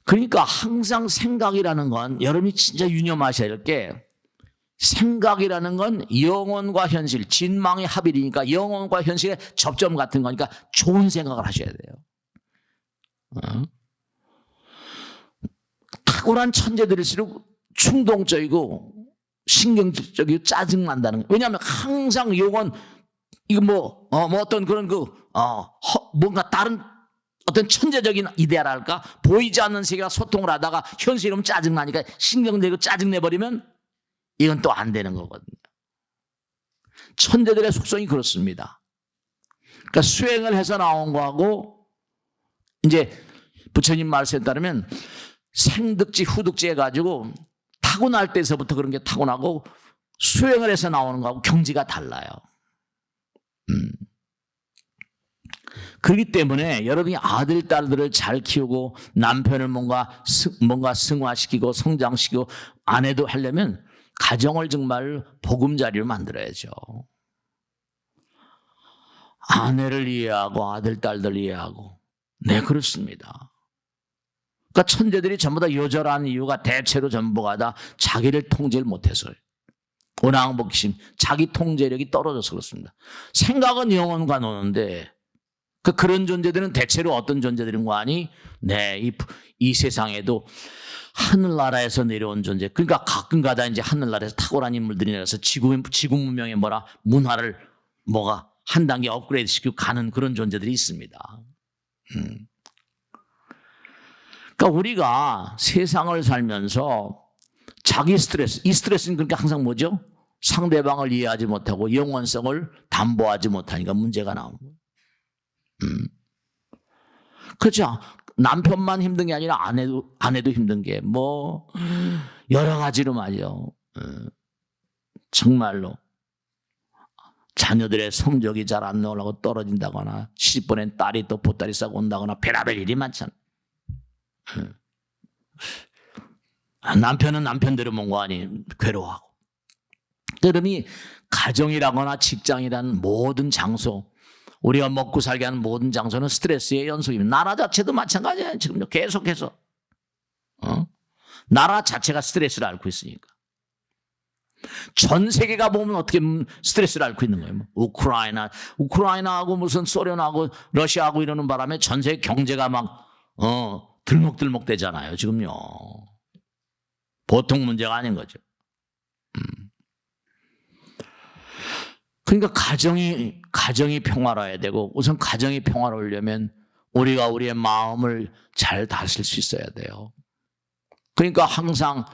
그러니까 항상 생각이라는 건 여러분이 진짜 유념하셔야 할 게 생각이라는 건 영혼과 현실, 진망의 합일이니까 영혼과 현실의 접점 같은 거니까 좋은 생각을 하셔야 돼요. 탁월한 천재들일수록 충동적이고 신경질적이고 짜증난다는 거예요. 왜냐하면 항상 영혼 이거 어떤 그런 뭔가 다른 어떤 천재적인 이데아랄까 보이지 않는 세계와 소통을 하다가 현실이 너무 짜증나니까 신경내고 짜증내버리면 이건 또 안 되는 거거든요. 천재들의 속성이 그렇습니다. 그러니까 수행을 해서 나온 거하고 이제 부처님 말씀에 따르면 생득지 후득지 해가지고 타고날 때서부터 그런 게 타고나고 수행을 해서 나오는 거하고 경지가 달라요. 그렇기 때문에 여러분이 아들, 딸들을 잘 키우고 남편을 뭔가 승화시키고 성장시키고 아내도 하려면 가정을 정말 보금자리로 만들어야죠. 아내를 이해하고 아들, 딸들 이해하고 네, 그렇습니다. 그러니까 천재들이 전부 다 요절한 이유가 대체로 전부가 다 자기를 통제를 못해서요. 원앙복심, 자기 통제력이 떨어져서 그렇습니다. 생각은 영혼과 노는데 그런 존재들은 대체로 어떤 존재들인가 하니 네, 이 세상에도 하늘나라에서 내려온 존재, 그러니까 가끔가다 이제 하늘나라에서 탁월한 인물들이 내려서 지구 문명의 문화를 한 단계 업그레이드 시키고 가는 그런 존재들이 있습니다. 그러니까 우리가 세상을 살면서 자기 스트레스, 이 스트레스는 그러니까 항상 뭐죠? 상대방을 이해하지 못하고 영원성을 담보하지 못하니까 문제가 나오는 거예요. 그렇죠. 남편만 힘든 게 아니라 아내도 힘든 게 여러 가지로 말이죠. 정말로 자녀들의 성적이 잘 안 나오려고 떨어진다거나 시집보낸 딸이 또 보따리 싸고 온다거나 별의별 일이 많잖아. 남편은 남편대로 뭔가 아니 괴로워하고. 그러니 가정이라거나 직장이라는 모든 장소, 우리가 먹고 살게 하는 모든 장소는 스트레스의 연속입니다. 나라 자체도 마찬가지예요. 지금 계속해서 나라 자체가 스트레스를 앓고 있으니까. 전 세계가 보면 어떻게 스트레스를 앓고 있는 거예요. 우크라이나하고 무슨 소련하고 러시아하고 이러는 바람에 전 세계 경제가 막 들먹들먹 되잖아요. 지금요. 보통 문제가 아닌 거죠. 그러니까 가정이 평화로워야 되고, 우선 가정이 평화로우려면 우리가 우리의 마음을 잘 다스릴 수 있어야 돼요. 그러니까 항상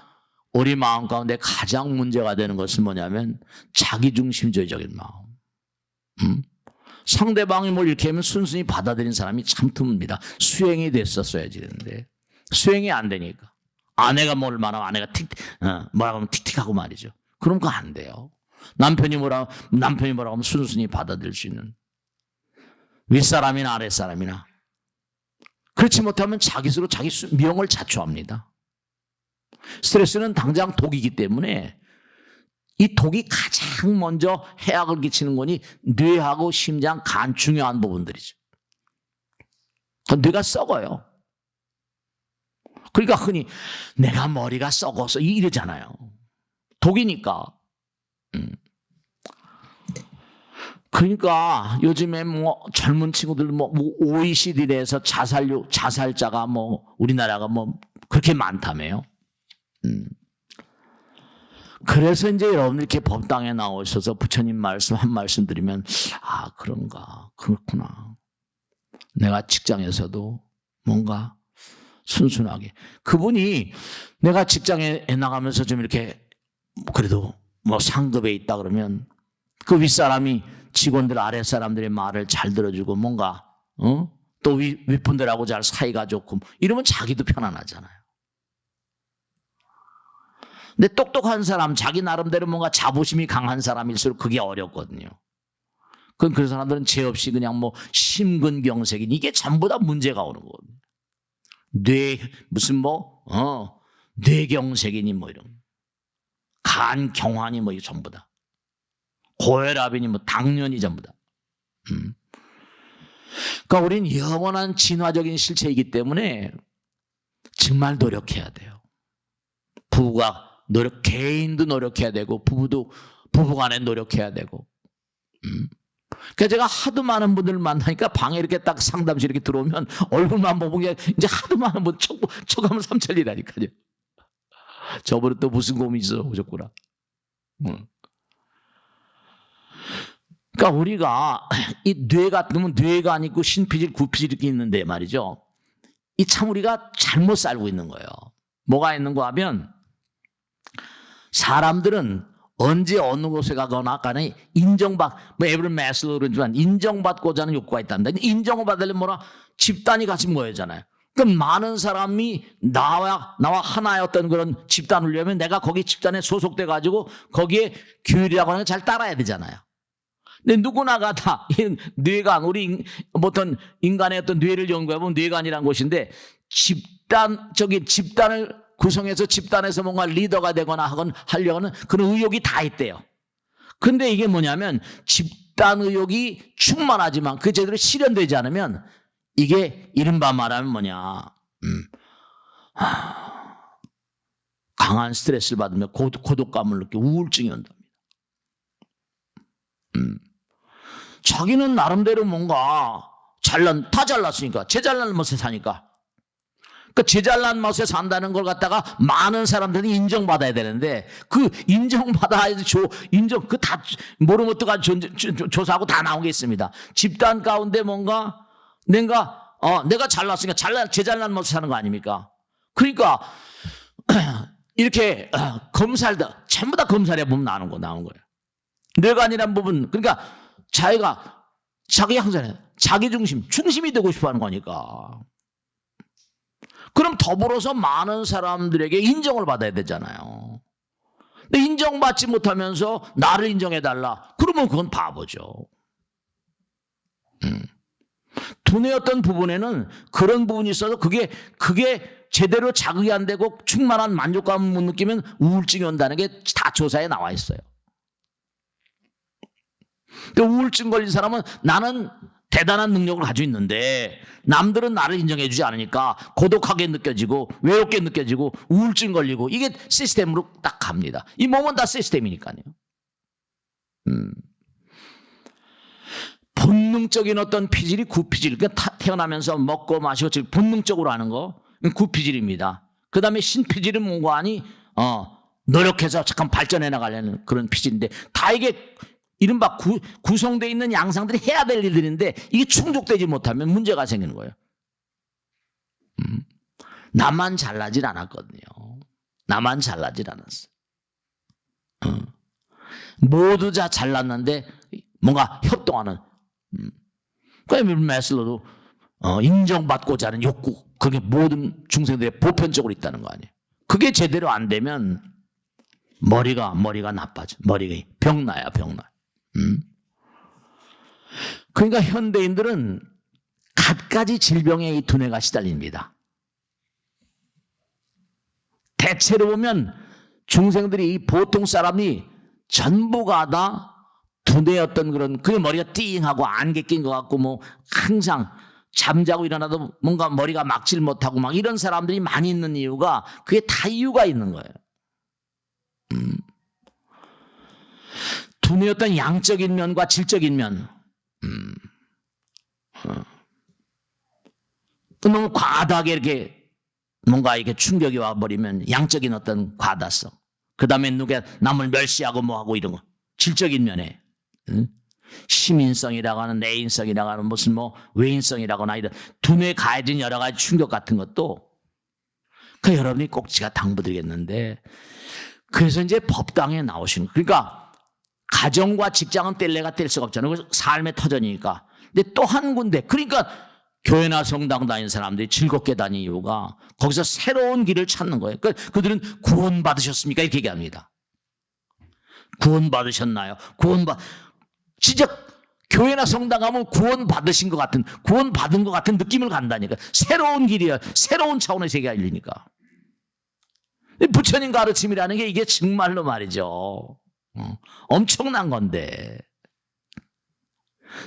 우리 마음 가운데 가장 문제가 되는 것은 뭐냐면 자기중심주의적인 마음. 상대방이 뭘 이렇게 하면 순순히 받아들이는 사람이 참 드뭅니다. 수행이 됐었어야지 되는데 수행이 안 되니까 아내가 뭘 말하면 아내가 뭐라고 하면 틱틱하고 말이죠. 그런 거 안 돼요. 남편이 뭐라고 하면 순순히 받아들일 수 있는, 윗사람이나 아랫사람이나. 그렇지 못하면 자기 스스로 자기 명을 자초합니다. 스트레스는 당장 독이기 때문에 이 독이 가장 먼저 해악을 끼치는 거니 뇌하고 심장, 간 중요한 부분들이죠. 뇌가 썩어요. 그러니까 흔히 내가 머리가 썩어서 이러잖아요. 독이니까. 그러니까 요즘에 젊은 친구들 OECD 내에서 자살자가 우리나라가 그렇게 많다며요. 그래서 이제 여러분들 이렇게 법당에 나오셔서 부처님 말씀 한 말씀 드리면 그런가, 그렇구나. 내가 직장에서도 뭔가 순순하게, 그분이 내가 직장에 나가면서 좀 이렇게 그래도 상급에 있다 그러면 그 윗사람이 직원들 아랫사람들의 말을 잘 들어주고 뭔가 또 윗분들하고 잘 사이가 좋고 이러면 자기도 편안하잖아요. 근데 똑똑한 사람, 자기 나름대로 뭔가 자부심이 강한 사람일수록 그게 어렵거든요. 그런 사람들은 죄 없이 그냥 심근경색인, 이게 전부 다 문제가 오는 거거든요. 뇌경색이니 이런, 간경화니 이게 전부 다, 고혈압이니 당뇨니 전부 다. 그러니까 우리는 영원한 진화적인 실체이기 때문에 정말 노력해야 돼요. 부부가 개인도 노력해야 되고 부부간에 노력해야 되고. 그러니까 제가 하도 많은 분들을 만나니까 방에 이렇게 딱 상담실 이렇게 들어오면 얼굴만 보고 이제 하도 많은 분 척하면 삼천리라니까요. 저번에 또 무슨 고민이 있어서 오셨구나. 그러니까 우리가 이 뇌 같으면 뇌가 아니고 신피질, 구피질 이렇게 있는데 말이죠. 이 참 우리가 잘못 살고 있는 거예요. 뭐가 있는가 하면 사람들은 언제 어느 곳에 가거나 간에 에브리 매슬로는 인정받고자 하는 욕구가 있단다. 인정을 받으려면 집단이 같이 모여잖아요. 그럼 많은 사람이 나와 하나였던 그런 집단을 위하면 내가 거기 집단에 소속돼 가지고 거기에 규율이라고 하는 걸 잘 따라야 되잖아요. 근데 누구나가 다 뇌관, 우리 어떤 인간의 어떤 뇌를 연구해보면 뇌관이라는 곳인데 집단을 구성해서 집단에서 뭔가 리더가 되거나 하려고 하는 그런 의욕이 다 있대요. 근데 이게 뭐냐면 집단 의욕이 충만하지만 그 제대로 실현되지 않으면 이게 이른바 말하면 뭐냐. 강한 스트레스를 받으면 고독감을 느끼고 우울증이 온답니다. 자기는 나름대로 뭔가 다 잘났으니까 제 잘난 멋에 사니까 그 제 잘난 멋에 산다는 걸 갖다가 많은 사람들이 인정받아야 되는데 그 인정받아야지 인정 그 다 모르는 것도 조사하고 다 나온 게 있습니다. 집단 가운데 뭔가 내가 잘났으니까 제 잘난 멋에 사는 거 아닙니까? 그러니까 이렇게 검사를 전부 다 검사를 해보면 나온 거예요. 뇌관이란 부분, 그러니까 자기 항상 자기 중심이 되고 싶어 하는 거니까. 그럼 더불어서 많은 사람들에게 인정을 받아야 되잖아요. 근데 인정받지 못하면서 나를 인정해달라. 그러면 그건 바보죠. 두뇌 어떤 부분에는 그런 부분이 있어서 그게 제대로 자극이 안 되고 충만한 만족감을 못 느끼면 우울증이 온다는 게 다 조사에 나와 있어요. 우울증 걸린 사람은 나는 대단한 능력을 가지고 있는데 남들은 나를 인정해 주지 않으니까 고독하게 느껴지고 외롭게 느껴지고 우울증 걸리고 이게 시스템으로 딱 갑니다. 이 몸은 다 시스템이니까요. 본능적인 어떤 피질이 구피질, 그러니까 태어나면서 먹고 마시고 본능적으로 하는 거 구피질입니다. 그 다음에 신피질은 뭔가 하니 노력해서 잠깐 발전해 나가려는 그런 피질인데 다 이게 이른바 구성되어 있는 양상들이 해야 될 일들인데 이게 충족되지 못하면 문제가 생기는 거예요. 나만 잘나질 않았거든요. 나만 잘나질 않았어. 모두 다 잘났는데 뭔가 협동하는. 그러니까 메슬로도 인정받고자 하는 욕구, 그게 모든 중생들의 보편적으로 있다는 거 아니에요. 그게 제대로 안 되면 머리가 나빠져. 머리가 병나요. 그러니까 현대인들은 갖가지 질병에 이 두뇌가 시달립니다. 대체로 보면 중생들이 보통 사람이 전부가 다 두뇌 어떤 그게 머리가 띵하고 안개 낀 것 같고 뭐 항상 잠자고 일어나도 뭔가 머리가 막질 못하고 막 이런 사람들이 많이 있는 이유가 그게 다 이유가 있는 거예요. 두뇌 어떤 양적인 면과 질적인 면. 너무 과다하게 이렇게 뭔가 이렇게 충격이 와버리면 양적인 어떤 과다성. 그 다음에 누가 남을 멸시하고 뭐하고 이런 거. 질적인 면에. 시민성이라고 하는 내인성이라고 하는 무슨 뭐 외인성이라거나 이런 두뇌에 가해진 여러 가지 충격 같은 것도 그 여러분이 꼭 제가 당부드리겠는데 그래서 이제 법당에 나오시는 거예요. 그러니까 가정과 직장은 뗄래가 뗄 수가 없잖아요. 그래서 삶의 터전이니까. 근데 또 한 군데 그러니까 교회나 성당 다니는 사람들이 즐겁게 다니는 이유가 거기서 새로운 길을 찾는 거예요. 그러니까 그들은 구원받으셨습니까? 이렇게 얘기합니다. 구원받으셨나요? 진짜 교회나 성당 가면 구원받으신 것 같은 구원받은 것 같은 느낌을 간다니까. 새로운 길이야. 새로운 차원의 세계가 열리니까. 부처님 가르침이라는 게 이게 정말로 말이죠. 엄청난 건데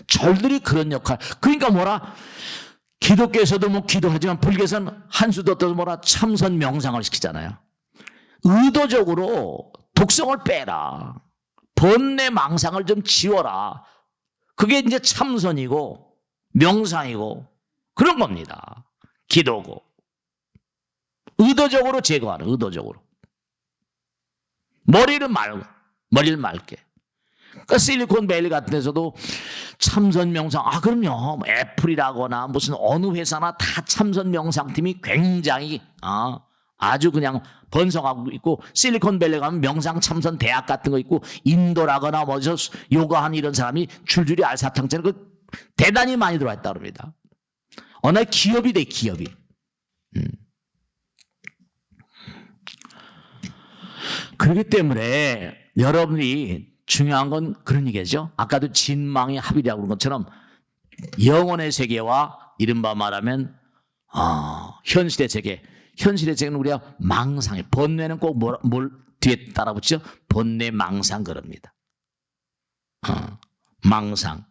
절들이 그런 역할. 그러니까 뭐라 기독교에서도 뭐 기도하지만 불교에서는 한수도 떠서 뭐라 참선 명상을 시키잖아요. 의도적으로 독성을 빼라. 번뇌 망상을 좀 지워라. 그게 이제 참선이고 명상이고 그런 겁니다. 기도고. 의도적으로 제거하는, 의도적으로. 머리를 맑게. 그러니까 실리콘밸리 같은 데서도 참선 명상, 그럼요. 애플이라거나 무슨 어느 회사나 다 참선 명상팀이 굉장히, 아주 그냥 번성하고 있고, 실리콘밸리 가면 명상 참선 대학 같은 거 있고, 인도라거나 뭐저 요가하는 이런 사람이 줄줄이 알사탕처럼 대단히 많이 들어와 있다고 합니다. 어느 날 기업이 돼, 기업이. 그렇기 때문에 여러분이 중요한 건 그런 얘기죠. 아까도 진망의 합이라고 그런 것처럼 영혼의 세계와 이른바 말하면 현실의 세계. 현실의 세계는 우리가 망상에, 번뇌는 꼭 뭘 뒤에 따라붙죠? 번뇌 망상 그럽니다. 망상.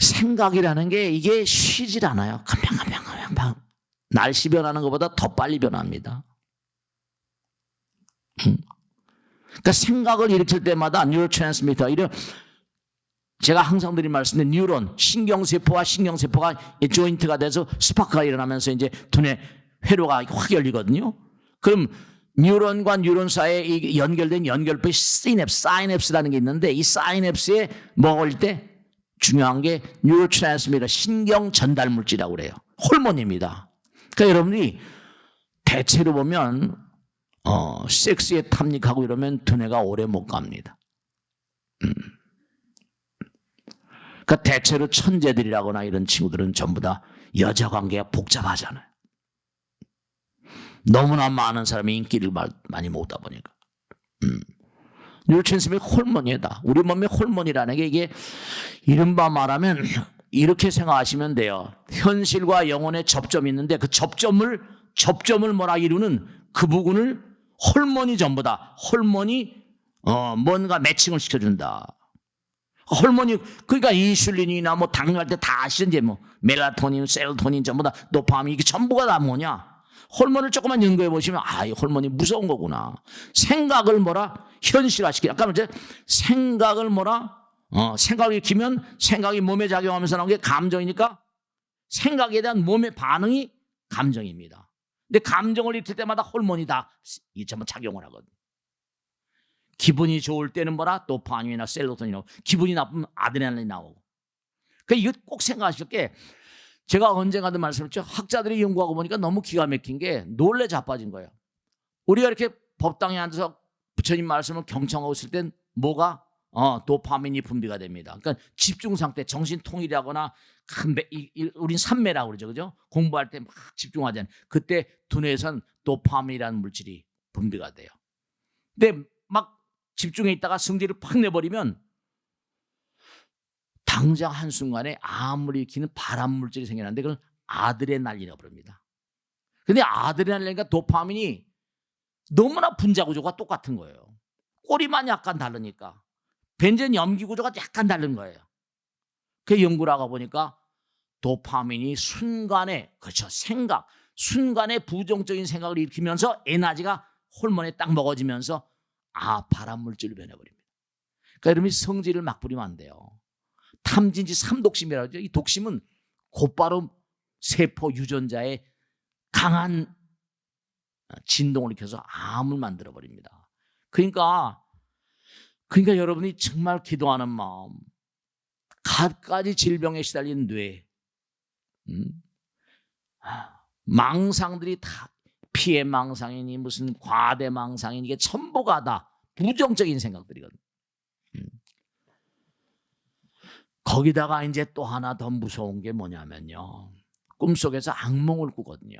생각이라는 게 이게 쉬질 않아요. 금방 날씨 변하는 것보다 더 빨리 변합니다. 그러니까 생각을 일으킬 때마다 뉴로트랜스미터, 이런 제가 항상 드린 말씀인데, 뉴런, 신경세포와 신경세포가 조인트가 돼서 스파크가 일어나면서 이제 두뇌 회로가 확 열리거든요. 그럼 뉴런과 뉴런 사이에 연결된 연결부에 사이냅스라는 게 있는데, 이 사이냅스에 먹을 때 중요한 게 뉴로트랜스미터, 신경 전달 물질이라고 그래요. 호르몬입니다. 그러니까 여러분이 대체로 보면 섹스에 탐닉하고 이러면 두뇌가 오래 못 갑니다. 그러니까 대체로 천재들이라거나 이런 친구들은 전부 다 여자 관계가 복잡하잖아요. 너무나 많은 사람이 인기를 많이 모으다 보니까. 뉴로트랜스미터 호르몬이다. 우리 몸의 호르몬이라는 게 이게 이른바 말하면 이렇게 생각하시면 돼요. 현실과 영혼의 접점이 있는데 그 접점을 뭐라 이루는 그 부분을 호르몬이 전부다. 호르몬이 뭔가 매칭을 시켜준다. 호르몬이, 그러니까 인슐린이나 뭐 당뇨할 때 다 아시죠? 이제 뭐 멜라토닌, 세로토닌 전부 다 도파민, 이게 전부가 다 뭐냐? 호르몬을 조금만 연구해 보시면 이 호르몬이 무서운 거구나. 생각을 뭐라 현실화시키다. 아까 이제 생각을 뭐라 생각을 일으키면 생각이 몸에 작용하면서 나온 게 감정이니까 생각에 대한 몸의 반응이 감정입니다. 근데 감정을 일으킬 때마다 호르몬이 다 이 전부 작용을 하거든. 기분이 좋을 때는 뭐라 도파민이나 세로토닌이 나오고, 기분이 나쁘면 아드레날린이 나오고. 그러니까 이거 꼭 생각하실 게, 제가 언젠가도 말씀했죠. 학자들이 연구하고 보니까 너무 기가 막힌 게 놀래 자빠진 거예요. 우리가 이렇게 법당에 앉아서 부처님 말씀을 경청하고 있을 땐 뭐가 도파민이 분비가 됩니다. 그러니까 집중 상태, 정신 통일하거나 우린 삼매라고 그러죠, 그죠? 공부할 때 막 집중하잖아요. 그때 두뇌에선 도파민이라는 물질이 분비가 돼요. 근데 막 집중해 있다가 성질을 팍 내버리면 당장 한순간에 암을 일으키는 발암 물질이 생겨나는데 그걸 아드레날린이라고 부릅니다. 근데 아드레날린과 도파민이 너무나 분자 구조가 똑같은 거예요. 꼬리만 약간 다르니까. 벤젠 염기 구조가 약간 다른 거예요. 그 연구를 하고 보니까 도파민이 순간에, 그렇죠, 순간에 부정적인 생각을 일으키면서 에너지가 호르몬에 딱 먹어지면서 발암 물질로 변해버립니다. 그러니까 여러분이 성질을 막 부리면 안 돼요. 탐진지 삼독심이라고 하죠. 이 독심은 곧바로 세포 유전자에 강한 진동을 일으켜서 암을 만들어버립니다. 그러니까 여러분이 정말 기도하는 마음, 갖가지 질병에 시달린 뇌, 망상들이 다 피해 망상이니 무슨 과대 망상이니 이게 전부가 다 부정적인 생각들이거든요. 거기다가 이제 또 하나 더 무서운 게 뭐냐면요, 꿈속에서 악몽을 꾸거든요.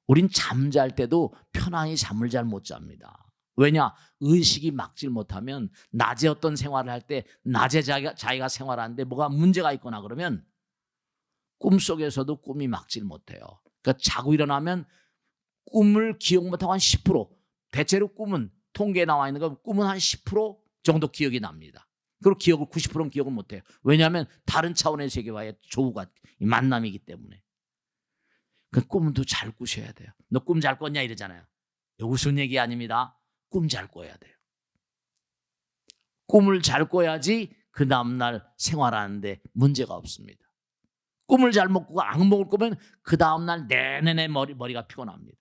우린 잠잘 때도 편안히 잠을 잘 못 잡니다. 왜냐? 의식이 막질 못하면 낮에 어떤 생활을 할 때, 낮에 자기가 생활하는데 뭐가 문제가 있거나 그러면 꿈속에서도 꿈이 막질 못해요. 그러니까 자고 일어나면 꿈을 기억 못하고 한 10%, 대체로 꿈은 통계에 나와 있는 거, 꿈은 한 10% 정도 기억이 납니다. 그리고 기억을 90%는 기억을 못해요. 왜냐하면 다른 차원의 세계와의 조우가 만남이기 때문에. 그 꿈도 잘 꾸셔야 돼요. 너 꿈 잘 꿨냐 이러잖아요. 웃은 얘기 아닙니다. 꿈 잘 꿔야 돼요. 꿈을 잘 꿔야지 그 다음날 생활하는데 문제가 없습니다. 꿈을 잘못 꾸고 악몽을 꾸면 그 다음날 내내내 머리가 피곤합니다.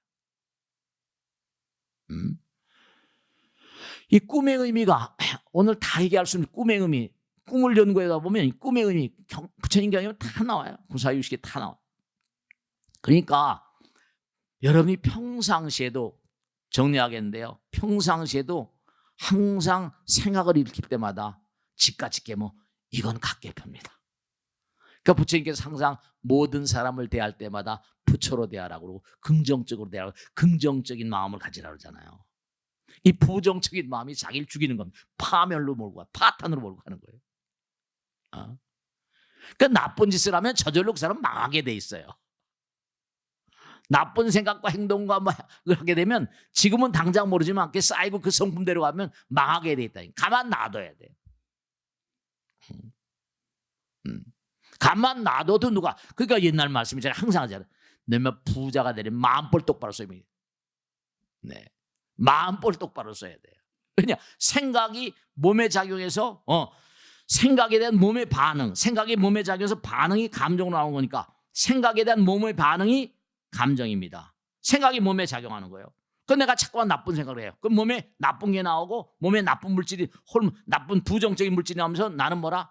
이 꿈의 의미가 오늘 다 얘기할 수 있는 꿈의 의미, 꿈을 연구해 보면 이 꿈의 의미, 부처님 경험이 다 나와요. 구사유식이 다 나와요. 그러니까 여러분이 평상시에도, 정리하겠는데요, 평상시에도 항상 생각을 일으킬 때마다 집가집게 이건 각계표입니다. 그러니까 부처님께서 항상 모든 사람을 대할 때마다 부처로 대하라고 그러고 긍정적으로 대하라고, 긍정적인 마음을 가지라 그러잖아요. 이 부정적인 마음이 자기를 죽이는 겁니다. 파멸로 몰고 가, 파탄으로 몰고 가는 거예요. 그러니까 나쁜 짓을 하면 저절로 그 사람 망하게 돼 있어요. 나쁜 생각과 행동과 하게 되면 지금은 당장 모르지만 그게 쌓이고 그 성품대로 가면 망하게 돼 있다. 가만 놔둬야 돼. 가만 놔둬도 누가, 그러니까 옛날 말씀이 제가 항상 하잖아요. 너면 부자가 되려면 마음볼 똑바로 써야 돼요. 네. 마음볼 똑바로 써야 돼요. 왜냐? 생각이 몸에 작용해서 생각에 대한 몸의 반응, 생각이 몸에 작용해서 반응이 감정으로 나오는 거니까 생각에 대한 몸의 반응이 감정입니다. 생각이 몸에 작용하는 거예요. 그럼 내가 자꾸만 나쁜 생각을 해요. 그럼 몸에 나쁜 게 나오고 몸에 나쁜 물질이 나쁜 부정적인 물질이 나오면서 나는 뭐라?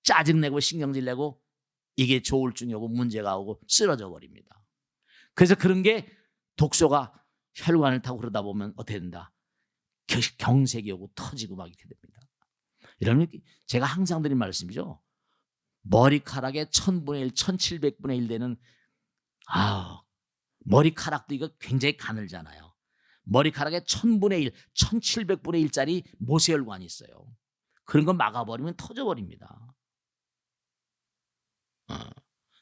짜증내고 신경질 내고 이게 조울증이 오고 문제가 오고 쓰러져 버립니다. 그래서 그런 게 독소가 혈관을 타고 그러다 보면 어떻게 된다? 경색이 오고 터지고 막 이렇게 됩니다. 이러면 제가 항상 드린 말씀이죠. 머리카락의 1000분의 1, 1700분의 1 되는 머리카락도 이거 굉장히 가늘잖아요. 머리카락의 1000분의 1, 1700분의 1짜리 모세혈관이 있어요. 그런 거 막아버리면 터져버립니다.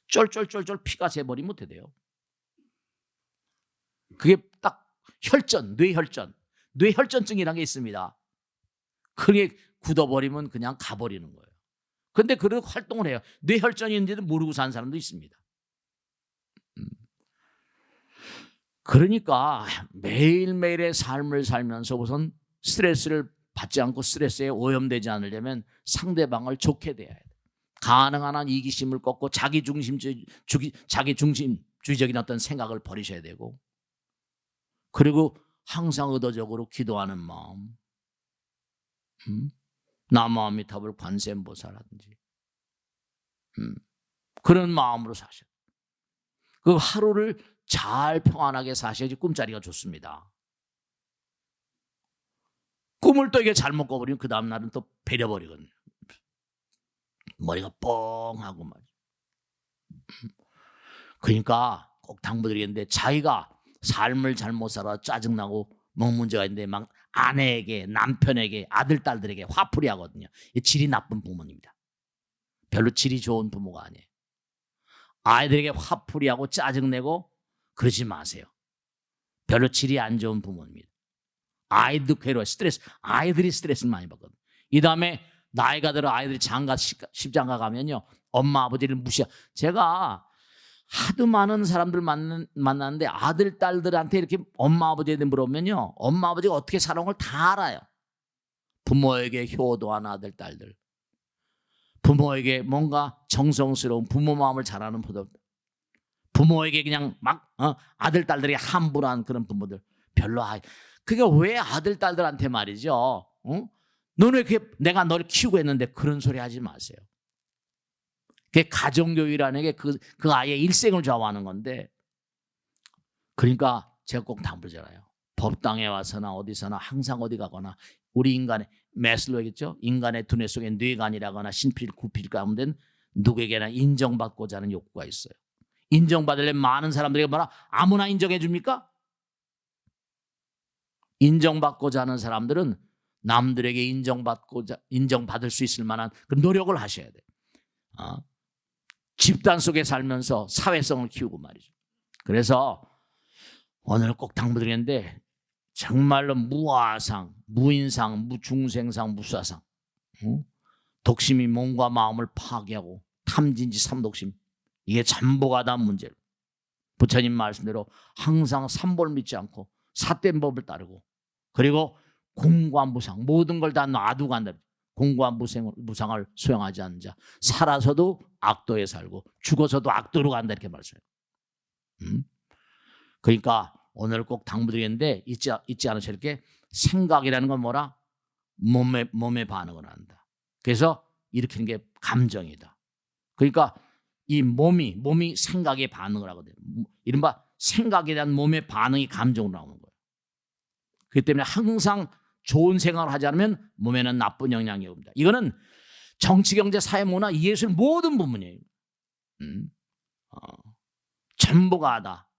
쫄쫄쫄쫄 피가 새버리면 어떻게 돼요? 그게 딱 뇌혈전증이라는 게 있습니다. 그게 굳어버리면 그냥 가버리는 거예요. 그런데 그런 활동을 해요. 뇌혈전이 있는데도 모르고 사는 사람도 있습니다. 그러니까 매일매일의 삶을 살면서 우선 스트레스를 받지 않고 스트레스에 오염되지 않으려면 상대방을 좋게 대해야 돼요. 가능한 한 이기심을 꺾고 자기중심주의적인 어떤 생각을 버리셔야 되고, 그리고 항상 의도적으로 기도하는 마음, 나무아미타불 관세음보살하든지 그런 마음으로 사셔. 그 하루를 잘 평안하게 사셔야지 꿈자리가 좋습니다. 꿈을 또 이게 잘못 꿔버리면 그 다음날은 또 배려버리거든요. 머리가 뻥하고 말이죠. 그러니까 꼭 당부드리겠는데, 자기가 삶을 잘못 살아 짜증나고 뭐 문제가 있는데 막 아내에게, 남편에게, 아들, 딸들에게 화풀이 하거든요. 질이 나쁜 부모입니다. 별로 질이 좋은 부모가 아니에요. 아이들에게 화풀이하고 짜증내고 그러지 마세요. 별로 질이 안 좋은 부모입니다. 아이도 괴로워, 아이들이 스트레스를 많이 받거든요. 이 다음에 나이가 들어 아이들이 십장가 가면요, 엄마 아버지를 무시하. 제가 하도 많은 사람들 만났는데 아들 딸들한테 이렇게 엄마 아버지한테 물어보면요, 엄마 아버지가 어떻게 살아온 걸 다 알아요. 부모에게 효도한 아들 딸들, 부모에게 뭔가 정성스러운 부모 마음을 잘하는 부모에게 그냥 막 아들 딸들에게 함부로한 그런 부모들 별로. 그게 왜 아들 딸들한테 말이죠, 너는 이렇게 내가 널 키우고 했는데, 그런 소리 하지 마세요. 그게 가정교육이라는 게 그 아이의 일생을 좌우하는 건데, 그러니까 제가 꼭 당부잖아요. 법당에 와서나 어디서나 항상 어디 가거나 우리 인간의, 메슬로 얘기했죠. 인간의 두뇌 속에 뇌관이라거나 신필, 구필 가운데 누구에게나 인정받고자 하는 욕구가 있어요. 인정받으려면 많은 사람들에게 뭐라 아무나 인정해 줍니까? 인정받고자 하는 사람들은 남들에게 인정받을 수 있을 만한 그 노력을 하셔야 돼요. 집단 속에 살면서 사회성을 키우고 말이죠. 그래서 오늘 꼭 당부드리는데, 정말로 무아상, 무인상, 무중생상, 무사상, 독심이 몸과 마음을 파괴하고 탐진지 삼독심, 이게 전부가 다 문제로, 부처님 말씀대로 항상 삼보를 믿지 않고 삿된 법을 따르고, 그리고 공과 무상, 모든 걸 다 놔두고 한다. 공과 무상을 수용하지 않는 자, 살아서도 악도에 살고 죽어서도 악도로 간다, 이렇게 말씀해요. 그러니까 오늘 꼭 당부드리겠는데, 잊지 않으셔야 할 게, 생각이라는 건 뭐라? 몸의 반응을 한다. 그래서 일으키는 게 감정이다. 그러니까 이 몸이 생각에 반응을 하거든요. 이른바 생각에 대한 몸의 반응이 감정으로 나오는 거예요. 그렇기 때문에 항상 좋은 생각을 하지 않으면 몸에는 나쁜 영향이 옵니다. 이거는 정치, 경제, 사회, 문화, 예술 모든 부분이에요. 전부가 다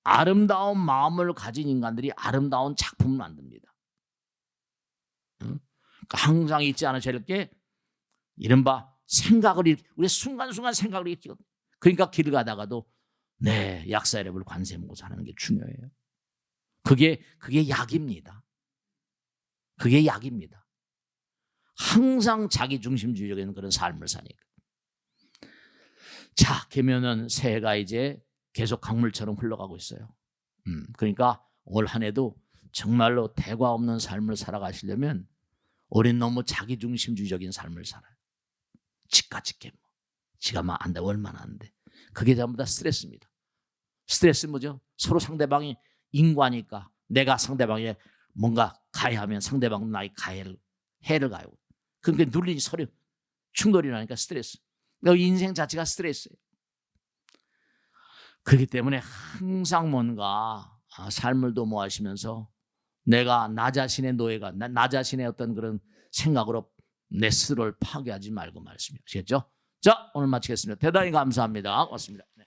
아름다운 마음을 가진 인간들이 아름다운 작품을 만듭니다. 그러니까 항상 잊지 않으셔야 할 게, 이른바 생각을, 우리 순간순간 생각을 일으키거든요. 그러니까 길 가다가도 약사여러분을 관세음보살 하는 게 중요해요. 그게 약입니다. 그게 약입니다. 항상 자기중심주의적인 그런 삶을 사니까. 자, 그러면은 새해가 이제 계속 강물처럼 흘러가고 있어요. 그러니까 올 한 해도 정말로 대과 없는 삶을 살아가시려면 우린 너무 자기중심주의적인 삶을 살아요. 지가 지게 뭐. 지가 막 안 돼, 얼마나 안 돼. 그게 전부 다 스트레스입니다. 스트레스는 뭐죠? 서로 상대방이 인과니까 내가 상대방에 뭔가 가해하면 상대방도 나의 해를 가요. 그러니까 눌리니 서로 충돌이 나니까 스트레스. 그러니까 인생 자체가 스트레스예요. 그렇기 때문에 항상 뭔가 삶을 도모하시면서 내가 나 자신의 노예가, 나 자신의 어떤 그런 생각으로 내 스스로를 파괴하지 말고 말씀하시겠죠? 자, 오늘 마치겠습니다. 대단히 감사합니다. 고맙습니다. 네.